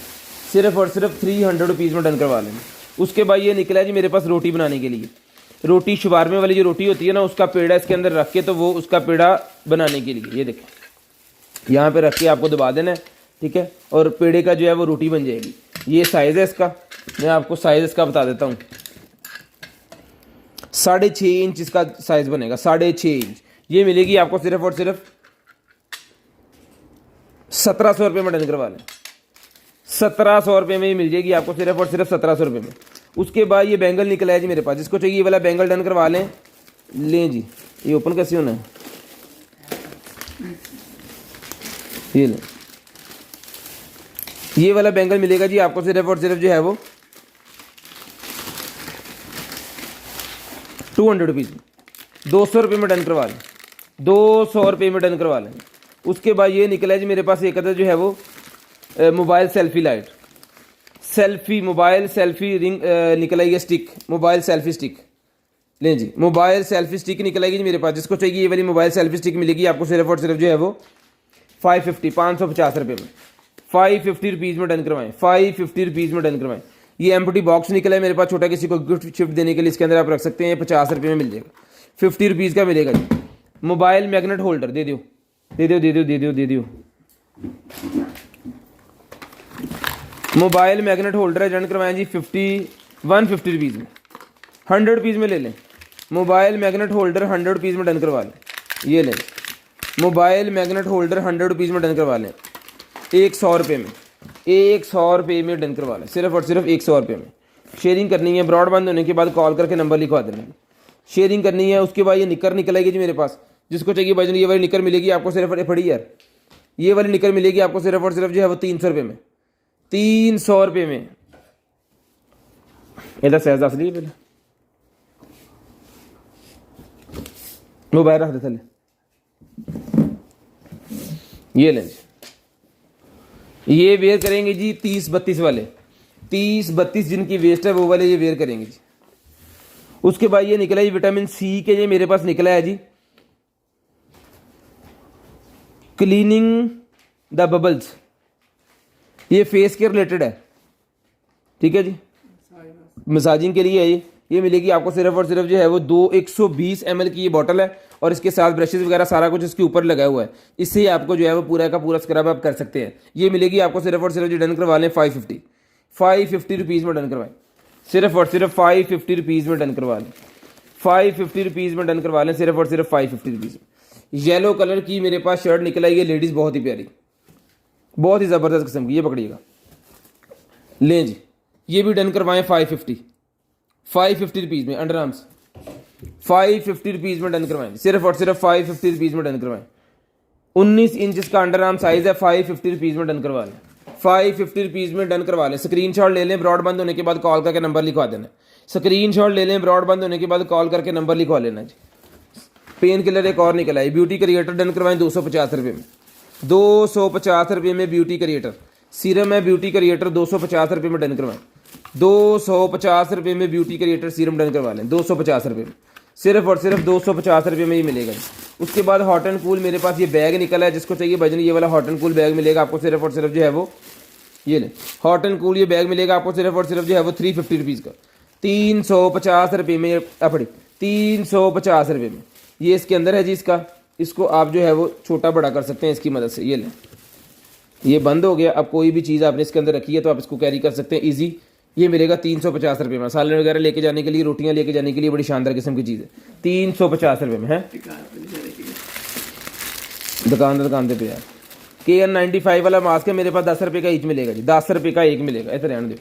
सिर्फ और सिर्फ 300 रुपीज़ में डन करवा लें। उसके बाद ये निकला है जी मेरे पास रोटी बनाने के लिए, रोटी शुबारमे वाली जो रोटी होती है ना, उसका पेड़ा इसके अंदर रख के, तो वो उसका पेड़ा बनाने के लिए ये देखें, यहाँ पे रख के आपको दबा देना है, ठीक है, और पेड़े का जो है वो रोटी बन जाएगी। ये साइज़ है इसका, मैं आपको साइज़ इसका बता देता हूँ, 6.5 इंच इसका साइज़ बनेगा, 6.5 इंच। ये मिलेगी आपको सिर्फ और सिर्फ 1700 रुपये में डन करवा लें, 1700 रुपये में ही मिल जाएगी आपको सिर्फ और सिर्फ 1700 रुपये में। उसके बाद ये बैंगल निकला है जी मेरे पास, जिसको चाहिए ये वाला बैंगल डन करवा लें। लें जी, ये ओपन कैसे होना है, ये लें, ये वाला बैंगल मिलेगा जी आपको सिर्फ और सिर्फ जो है वो 200 रुपीज़ में, 200 रुपये में डन करवा लें, 200 रुपये में डन करवा लें। उसके बाद ये निकला है जी मेरे पास एक अदर जो है वो mobile selfie light, selfie mobile selfie ring निकला है, स्टिक, मोबाइल सेल्फी स्टिक। लें जी, मोबाइल सेल्फी स्टिक निकलेगी जी मेरे पास, जिसको चाहिए ये वाली मोबाइल सेल्फी स्टिक मिलेगी आपको सिर्फ और सिर्फ जो है वो 550 रुपये में, 550 रुपीज़ में डन करवाएं, 550 रुपीज़ में डन करवाएं। ये एम्प्टी बॉक्स निकला है मेरे पास छोटा, किसी को गिफ्ट शिफ्ट देने के लिए इसके अंदर आप रख सकते हैं। 50 रुपये में मिल जाएगा, 50 रुपीज़ का मिलेगा जी। मोबाइल मैग्नेट होल्डर दे दो, दे दो, दे दो, दे दो, दे दो। मोबाइल मैग्नेट होल्डर है, डन करवाएं जी 150 रुपीज़ में, 100 रुपीज़ में ले लें। मोबाइल मैग्नेट होल्डर 100 रुपीज़ में डन करवा लें, ये लें। मोबाइल मैग्नेट होल्डर 100 रुपीज़ में डन करवा लें, 100 रुपये में, 100 रुपये में डन करवा लें, सिर्फ और सिर्फ 100 रुपये में। शेयरिंग करनी है, ब्रॉडबैंड होने के बाद कॉल करके नंबर लिखवा देना, शेयरिंग करनी है। उसके बाद ये निकर निकलेगी जी मेरे पास, जिसको चाहिए भाईजान ये वाली निकर मिलेगी आपको सिर्फ, पड़ी यार, ये वाली निकर मिलेगी आपको सिर्फ और सिर्फ जो है वो 300 रुपये में, 300 रुपये में। इधर सहज दस ली पहले, मोबाइल रख दे थले, ये लें जी। ये वेयर करेंगे जी 30-32 वाले, 30-32 जिनकी वेस्ट है वो वाले ये वेयर करेंगे जी। उसके बाद ये निकला है विटामिन सी के, ये मेरे पास निकला है जी क्लीनिंग द बबल्स, ये फेस के रिलेटेड है, ठीक है जी, मसाजिंग के लिए है ये मिलेगी आपको सिर्फ और सिर्फ जो है वो 120 ml की ये बॉटल है, और इसके साथ ब्रशेस वगैरह सारा कुछ इसके ऊपर लगा हुआ है। इससे ही आपको जो है वो पूरा का पूरा स्क्रब आप कर सकते हैं। ये मिलेगी आपको सिर्फ और सिर्फ जो डन करवा लें 550 रुपीज़ में डन करवाएं, सिर्फ और सिर्फ 550 रुपीज़ में डन करवा लें, 550 रुपीज़ में डन करवा लें, सिर्फ और सिर्फ 550 रुपीज़ में। येलो कलर की मेरे पास शर्ट निकल आई है लेडीज़, बहुत ही प्यारी, बहुत ही ज़बरदस्त किस्म की, ये पकड़िएगा, लें जी। ये भी डन करवाएं 550 रुपीज़ में, अंडर आर्म्स 550 रुपीज़ में डन करवाएं, सिर्फ और सिर्फ 550 रुपीज़ में डन करवाएं। 19 इंच इसका अंडर आर्म साइज़ है, 550 रुपीज़ में डन करवा लें, 550 रुपीज़ में डन करवा लें। स्क्रीनशॉट ले लें, ब्रॉडबैंड होने के बाद कॉल करके नंबर लिखवा देना, स्क्रीनशॉट ले लें, ब्रॉडबैंड होने के बाद कॉल करके नंबर लिखवा लेना जी। पेन किलर एक और निकला है, ब्यूटी क्रिएटर डन करवाएं 250 रुपये में, 250 रुपये में ब्यूटी क्रिएटर। सीरम है ब्यूटी क्रिएटर 250 रुपये में डन करवाएं, 250 रुपये में ब्यूटी क्रिएटर सीरम डन करवा लें, 250 रुपये में, सिर्फ और सिर्फ 250 रुपये में ही मिलेगा। उसके बाद हॉट एंड कूल मेरे पास ये बैग निकला है, जिसको चाहिए भाईजान ये वाला हॉट एंड कूल बैग मिलेगा आपको सिर्फ और सिर्फ जो है वो, ये ले हॉट एंड कूल ये बैग मिलेगा आपको सिर्फ और सिर्फ जो है वो 350 रुपीज़ का, 350 रुपये में अपड़ी 350 रुपये में। ये इसके अंदर है जी, इसको आप जो है वो छोटा बड़ा कर सकते हैं इसकी मदद से। ये लें, ये बंद हो गया, अब कोई भी चीज़ आपने इसके अंदर रखी है तो आप इसको कैरी कर सकते हैं ईजी। ये मिलेगा 350 रुपये में, सालन वगैरह लेके जाने के लिए, रोटियां लेके जाने के लिए बड़ी शानदार किस्म की चीज़ है, 350 रुपये में है। दुकान पे यार KN95 वाला मास्क है मेरे पास 10 रुपये का ईच मिलेगा जी, 10 रुपये का एक मिलेगा। ऐसे रहने दो।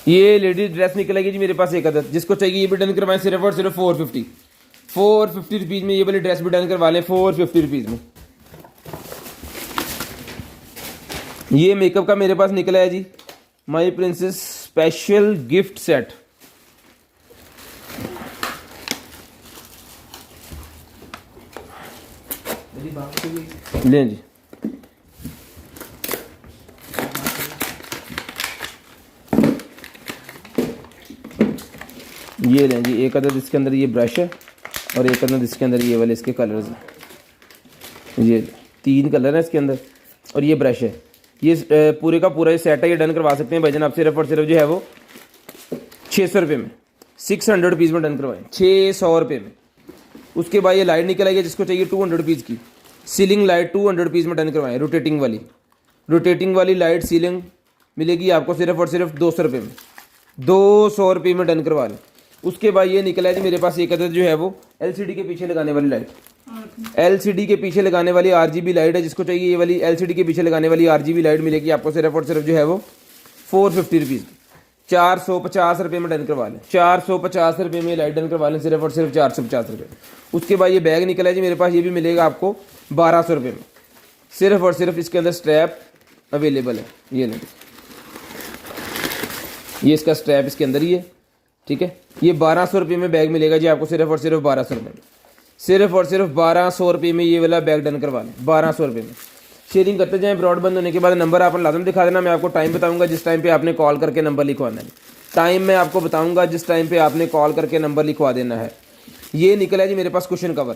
ये लेडीज ड्रेस निकलेगी जी मेरे पास एक अदद, जिसको चाहिए ये भी डन करवाएं सिर्फ और सिर्फ 450 रुपीज़ में। ये वाली ड्रेस भी डन करवा लें 450 रुपीज़ में। ये मेकअप का मेरे पास निकला है जी my princess special gift set. लें जी, ये लें जी एक अदद। इसके अंदर ये ब्रश है और एक अदद इसके अंदर ये वाले इसके कलर्स हैं। ये 3 कलर हैं इसके अंदर और ये ब्रश है। ये पूरे का पूरा ये सेट है, ये डन करवा सकते हैं भाईजान आप सिर्फ और सिर्फ जो है वो 600 रुपये में, 600 रुपीज़ में डन करवाएं, 600 रुपये में। उसके बाद ये लाइट निकल आएगी जिसको चाहिए 200 रुपीज़ की सीलिंग लाइट, 200 रुपीज़ में डन करवाएं। रोटेटिंग वाली लाइट सीलिंग मिलेगी आपको सिर्फ और सिर्फ 200 रुपये में, 200 रुपये में डन करवा लें। उसके बाद ये निकला है जी मेरे पास एक अदद जो है वो LCD के पीछे लगाने वाली लाइट, LCD के पीछे लगाने वाली RGB लाइट है। जिसको चाहिए ये वाली LCD के पीछे लगाने वाली RGB लाइट मिलेगी आपको सिर्फ और सिर्फ जो है वो 450 रुपीज़, 450 रुपये में डन करवा लें। 450 रुपये में लाइट डन करवा लें सिर्फ और सिर्फ 450 रुपये। उसके बाद ये बैग निकला है जी मेरे पास, ये भी मिलेगा आपको 1200 रुपये में सिर्फ और सिर्फ। इसके अंदर स्ट्रैप अवेलेबल है, ये नहीं, ये इसका स्ट्रैप इसके अंदर ही है, ठीक है। ये 1200 रुपये में बैग मिलेगा जी आपको सिर्फ और सिर्फ 1200 रुपये में, सिर्फ और सिर्फ 1200 रुपये में ये वाला बैग डन करवा लें, 1200 रुपये में। शेयरिंग करते जाएं। ब्रॉड बंद होने के बाद नंबर आपने लाजम दिखा देना। मैं आपको टाइम बताऊंगा जिस टाइम पे आपने कॉल करके नंबर लिखवाना है। टाइम मैं आपको बताऊंगा जिस टाइम पे आपने कॉल करके नंबर लिखवा देना है। ये निकला है जी मेरे पास कुशन कवर,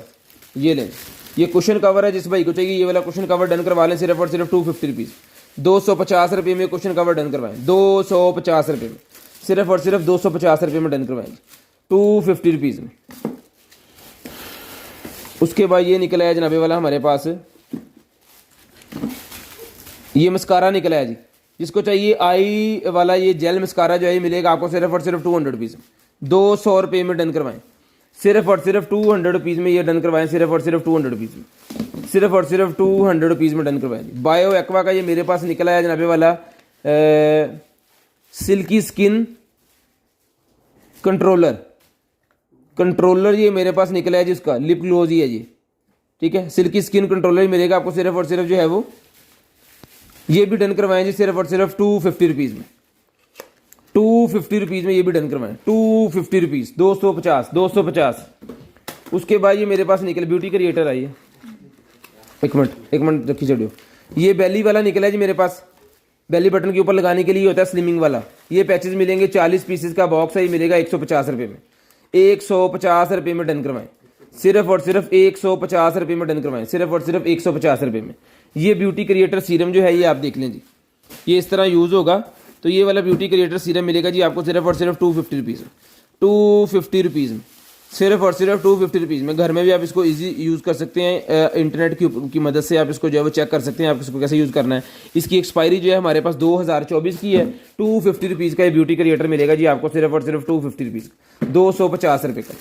ये लें, ये कुशन कवर है। जिस भाई को चाहिए ये वाला कुशन कवर डन करवा लें सिर्फ और सिर्फ 250 रुपीज़, 250 रुपये में कुशन कवर डन करवाएं, 250 रुपये में सिर्फ और सिर्फ 250 रुपये में डन करवाएं, 250 रुपीज़ में। उसके बाद ये निकला है जनाबे वाला हमारे पास ये मस्कारा निकला है जी। जिसको चाहिए आई वाला ये जेल मस्कारा जो है मिलेगा आपको सिर्फ और सिर्फ 200 रुपीज़, 200 रुपये में डन करवाएं, सिर्फ और सिर्फ 200 रुपीज़ में ये डन करवाएं, सिर्फ और सिर्फ 200 रुपीज़ में, सिर्फ और सिर्फ 200 रुपीज़ में डन करवाएं। बायो एक्वा का ये मेरे पास निकला है जनाबे वाला सिल्की स्किन कंट्रोलर ये मेरे पास निकला है जिसका लिप ग्लोज ही है जी, ठीक है। सिल्की स्किन कंट्रोलर मिलेगा आपको सिर्फ और सिर्फ जो है वो ये भी डन करवाएं जी सिर्फ और सिर्फ 250 रुपीज़ में, 250 रुपीज़ में ये भी डन करवाएं, 250 रुपीज़, 250। उसके बाद ये मेरे पास निकल ब्यूटी क्रिएटर आई है, एक मिनट रखी चढ़ियो। ये बेली वाला निकला है जी मेरे पास, बेली बटन के ऊपर लगाने के लिए होता है स्लिमिंग वाला। ये पैचेस मिलेंगे 40 पीसेस का बॉक्स है, ये मिलेगा 150 रुपये में, 150 रुपये में डन करवाएं, सिर्फ और सिर्फ 150 रुपये में डन करवाएं, सिर्फ और सिर्फ 150 रुपये में। ये ब्यूटी क्रिएटर सीरम जो है ये आप देख लें जी, ये इस तरह यूज़ होगा। तो ये वाला ब्यूटी क्रिएटर सीरम मिलेगा जी आपको सिर्फ और सिर्फ 250 रुपीज़, 250 रुपीज़ में, सिर्फ और सिर्फ 250 रुपीज़ में। घर में भी आप इसको इजी यूज़ कर सकते हैं, इंटरनेट की मदद से आप इसको जो है वो चेक कर सकते हैं आप इसको कैसे यूज़ करना है। इसकी एक्सपायरी जो है हमारे पास 2024 की है। 250 रुपीज़ का ये ब्यूटी क्रिएटर मिलेगा जी आपको सिर्फ और सिर्फ 250 रुपीज़, 250 रुपये का।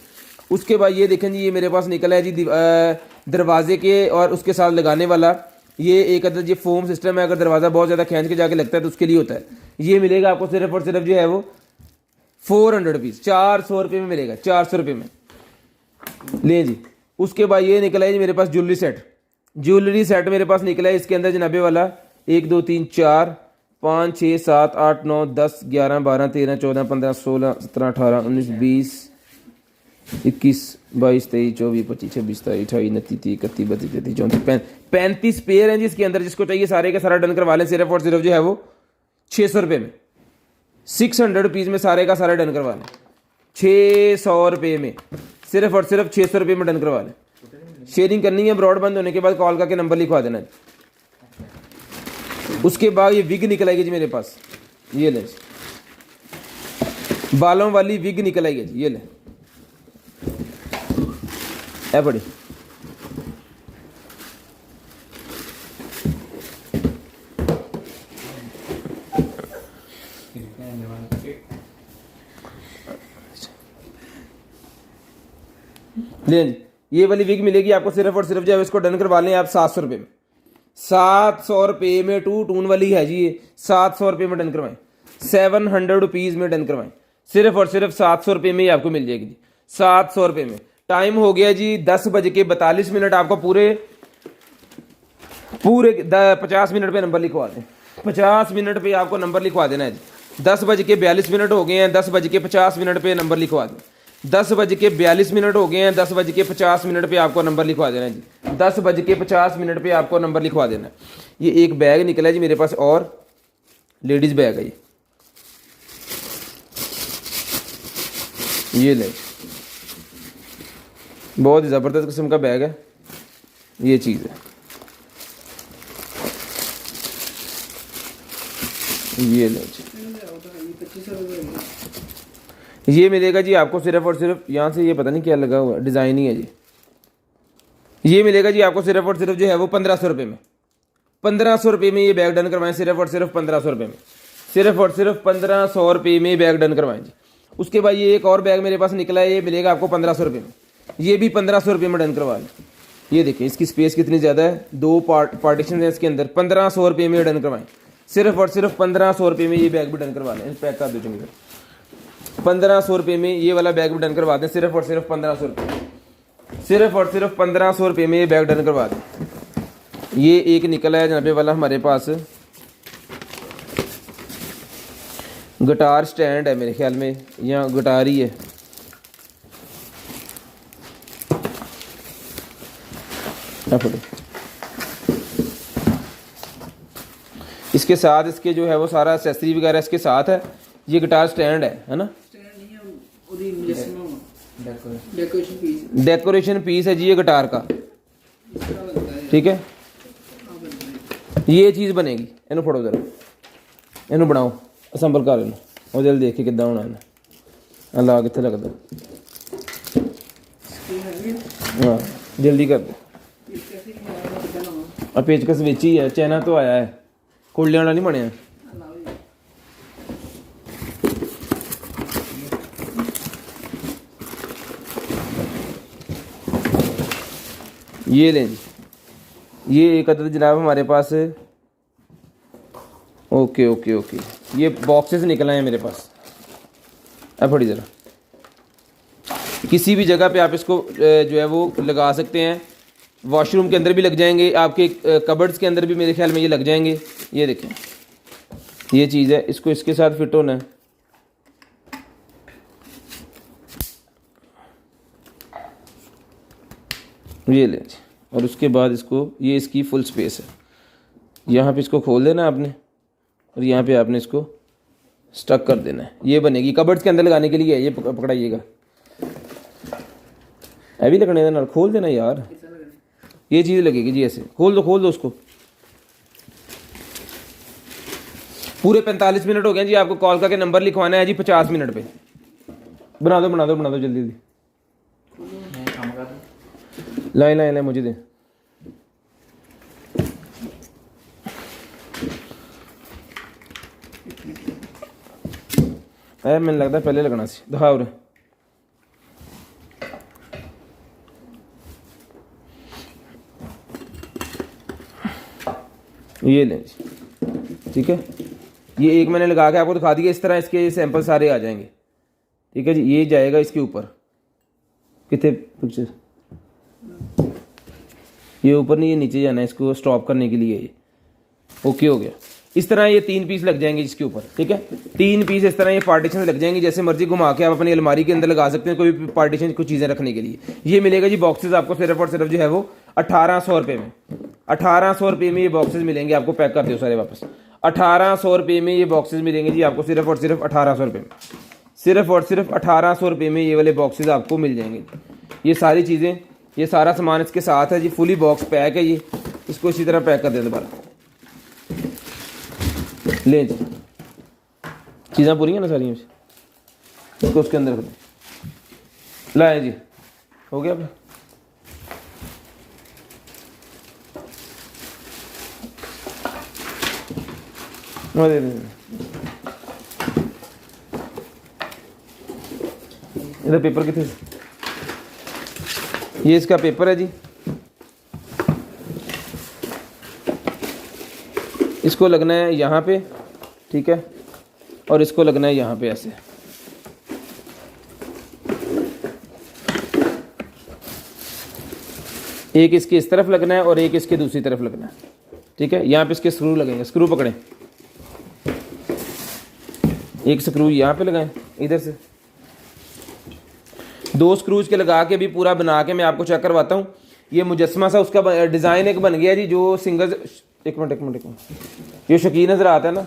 उसके बाद ये देखें जी ये मेरे पास निकला है जी दरवाजे के और उसके साथ लगाने वाला ये एक अदद ये फोम सिस्टम है। अगर दरवाज़ा बहुत ज़्यादा खींच के जाके लगता है तो उसके लिए होता है। ये मिलेगा आपको सिर्फ और सिर्फ जो है वो 400 रुपीज़, 400 रुपये में मिलेगा, 400 रुपये में लें जी। उसके बाद ये निकला है जी मेरे पास ज्वेलरी सेट मेरे पास निकला है। इसके अंदर जनाबे वाला 1 2 3 4 5 6 7 8 9 10 11 12 13 14 15 16 17 18 19 20 21 22 23 24 25 26 27 28 29 30 31 32 33 34 35 पेयर हैं जी इसके अंदर। जिसको चाहिए सारे का सारा डन करवा लें सिर्फ और सिर्फ जो है वो 600 रुपये में, 600 रुपीज़ में सारे का सारा डन करवा लें, 600 रुपये में, सिर्फ और सिर्फ 600 रुपये में डन करवा लें। शेयरिंग करनी है ब्रॉड बंद होने के बाद कॉल करके नंबर लिखवा देना है। उसके बाद ये विग निकल आएगी जी मेरे पास, ये ले बालों वाली विग निकल आएगी जी, ये ले है बड़ी। ले जी, ये वाली विग मिलेगी आपको सिर्फ और सिर्फ, जब इसको डन करवा लें आप 700 रुपये में, 700 रुपये में। टू टून वाली है जी ये, 700 रुपये में डन करवाएं, 700 रुपीज़ में डन करवाएं, सिर्फ और सिर्फ 700 रुपये में ही आपको मिल जाएगी जी, 700 रुपये में। टाइम हो गया जी 10:42। आपको पूरे 50 मिनट पे नंबर लिखवा दें, 50 मिनट पे आपको नंबर लिखवा देना है जी। 10:42 हो गए हैं, 10:50 पे नंबर लिखवा दें, 10:42 हो गए हैं, 10:50 पे आपको नंबर लिखवा देना है जी, 10:50 पे आपको नंबर लिखवा देना है। ये एक बैग निकला है जी मेरे पास, और लेडीज़ बैग है ये ले, बहुत ही ज़बरदस्त किस्म का बैग है, ये चीज़ है, ये ले जी। 2500 रुपये। ये मिलेगा जी आपको सिर्फ और सिर्फ, यहाँ से ये पता नहीं क्या लगा हुआ डिज़ाइन ही है जी, ये मिलेगा जी आपको सिर्फ और सिर्फ जो है वो 1500 रुपये में, 1500 रुपये में ये बैग डन करवाएं, सिर्फ और सिर्फ 1500 रुपये में, सिर्फ और सिर्फ 1500 रुपये में बैग डन करवाएं जी। उसके बाद ये एक और बैग मेरे पास निकला है, ये मिलेगा आपको 1500 रुपये में, ये भी 1500 रुपये में डन करवा लें। ये देखिए इसकी स्पेस कितनी ज़्यादा है, 2 पार्टीशन है इसके अंदर, 1500 रुपये में डन करवाएं, सिर्फ और सिर्फ 1500 रुपये में ये बैग भी डन करवा लें। पैक कर दो चंगी, 1500 रुपये में ये वाला बैग भी डन करवा दें, सिर्फ और सिर्फ 1500 रुपये, सिर्फ और सिर्फ 1500 रुपये में ये बैग डन करवा दें। ये एक निकला है जनाबे वाला हमारे पास, गिटार स्टैंड है मेरे ख्याल में, यहाँ गिटार ही है, इसके साथ इसके जो है वो सारा एक्सेसरी वगैरह इसके साथ है। ये गिटार स्टैंड है ना, स्टैंड नहीं है, ਉਹਦੀ डेकोरेशन पीस, डेकोरेशन पीस है जी ये गिटार का, इस तरह लगता है। ठीक है, ये चीज़ बनेगी। इनू फड़ो जरा, इनू बनाओ, असंबल कर लो, और जल्दी देखिए कितना होना है, अल्लाह कितने लगता, हाँ जल्दी कर दो। और पेचकस विच ही है, चाइना तो आया है, कोल्ले वाला नहीं बनया। ये लें जी, ये एक अदद जनाब हमारे पास, ओके ओके ओके, ये बॉक्सेस निकल आए हैं मेरे पास। अब थोड़ी ज़रा किसी भी जगह पे आप इसको जो है वो लगा सकते हैं, वॉशरूम के अंदर भी लग जाएंगे, आपके कबर्ड्स के अंदर भी मेरे ख्याल में ये लग जाएंगे। ये देखें ये चीज़ है, इसको इसके साथ फिट होना है। ये ले, और उसके बाद इसको, ये इसकी फुल स्पेस है, यहाँ पे इसको खोल देना आपने, और यहाँ पे आपने इसको स्टक कर देना है। ये बनेगी कबर्ड्स के अंदर लगाने के लिए। ये पकड़ाइएगा, अभी लगने देना, खोल देना यार, ये चीज़ लगेगी जी ऐसे, खोल दो उसको। पूरे 45 मिनट हो गए जी, आपको कॉल करके नंबर लिखवाना है जी 50 मिनट पे। बना दो जल्दी लाए मुझे दे। मैंने लगता है पहले लगना सी, दिखा और ये लें जी, ठीक है। ये एक मैंने लगा के आपको दिखा दिया, इस तरह इसके सैंपल सारे आ जाएंगे, ठीक है जी। ये जाएगा इसके ऊपर, कितने पिक्चर, ये ऊपर नहीं, ये नीचे जाना है इसको स्टॉप करने के लिए। ये ओके हो गया। इस तरह ये 3 पीस लग जाएंगे इसके ऊपर, ठीक है। 3 पीस इस तरह ये पार्टीशन लग जाएंगे, जैसे मर्जी घुमा के आप अपनी अलमारी के अंदर लगा सकते हैं, कोई भी पार्टीशन कुछ चीज़ें रखने के लिए। ये मिलेगा जी बॉक्सेस आपको सिर्फ और सिर्फ जो है वो 1800 रुपये में, 1800 रुपये में ये बॉक्सेस मिलेंगे आपको। पैक कर दो सारे वापस। 1800 रुपये में ये बॉक्सेस मिलेंगे जी आपको, सिर्फ और सिर्फ 1800 रुपये में, सिर्फ और सिर्फ 1800 रुपये में ये वाले बॉक्सेस आपको मिल जाएंगे। ये सारी चीज़ें, ये सारा सामान इसके साथ है जी, फुली बॉक्स पैक है ये। इसको इसी तरह पैक कर दें दोबारा। ले जी, चीज़ें पूरी हैं ना सारी, इसको उसके अंदर रख दें। लाए जी, हो गया अपना। दे इधर पेपर कितने, ये इसका पेपर है जी, इसको लगना है यहाँ पे, ठीक है, और इसको लगना है यहाँ पे ऐसे। एक इसके इस तरफ लगना है और एक इसके दूसरी तरफ लगना है, ठीक है। यहाँ पे इसके स्क्रू लगेंगे, स्क्रू पकड़ें, एक स्क्रू यहाँ पे लगाएं इधर से, 2 स्क्रूज के लगा के भी पूरा बना के मैं आपको चेक करवाता हूँ। ये मुजस्मा सा उसका डिज़ाइन एक बन गया जी, जो सिंगल, एक मिनट, ये शकील नजर आता है ना,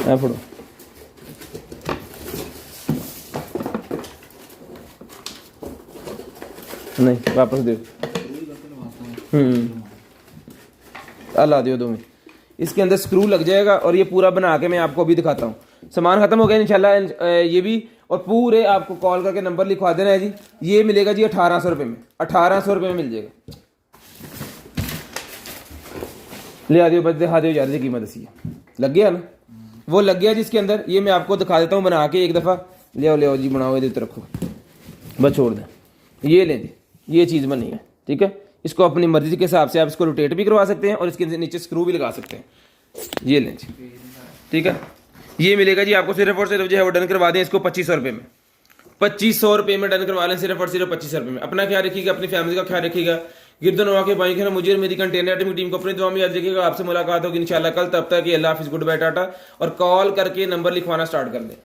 पढ़ो, नहीं वापस दो, ला दियो 2 में, इसके अंदर स्क्रू लग जाएगा और ये पूरा बना के मैं आपको अभी दिखाता हूँ। सामान खत्म हो गया इंशाल्लाह ये भी, और पूरे आपको कॉल करके नंबर लिखवा देना है जी। ये मिलेगा जी 1800 रुपये में, 1800 रुपये में मिल जाएगा। ले आ दियो, बस दिखा दियो यार जी, कीमत ऐसी है, लग गया ना, वो लग गया जिसके अंदर। ये मैं आपको दिखा देता हूँ बना के एक दफ़ा, ले आओ जी, बनाओ इधर रखो, बस छोड़ दें। ये लें जी, ये चीज़ बनी है, ठीक है। इसको अपनी मर्जी के हिसाब से आप इसको रोटेट भी करवा सकते हैं और इसके नीचे स्क्रू भी लगा सकते हैं। ये लें जी, ठीक है। ये मिलेगा जी आपको सिर्फ और सिर्फ जो है वो डन करवा दें इसको 2500 रुपये में, 2500 रुपये में डन करवा लें, सिर्फ और सिर्फ 2500 रुपये में। अपना ख्याल रखिएगा, अपनी फैमिली का ख्याल रखिएगा। गिरदन हुआ के भाई, मुझे और मेरी कंटेनर टीम को अपनी दुआ में याद रखिएगा। आपसे मुलाकात होगी इंशाल्लाह कल, तब तक ये अल्लाह हाफिज़, गुड बाय, टाटा। और कॉल करके नंबर लिखवाना स्टार्ट कर दें।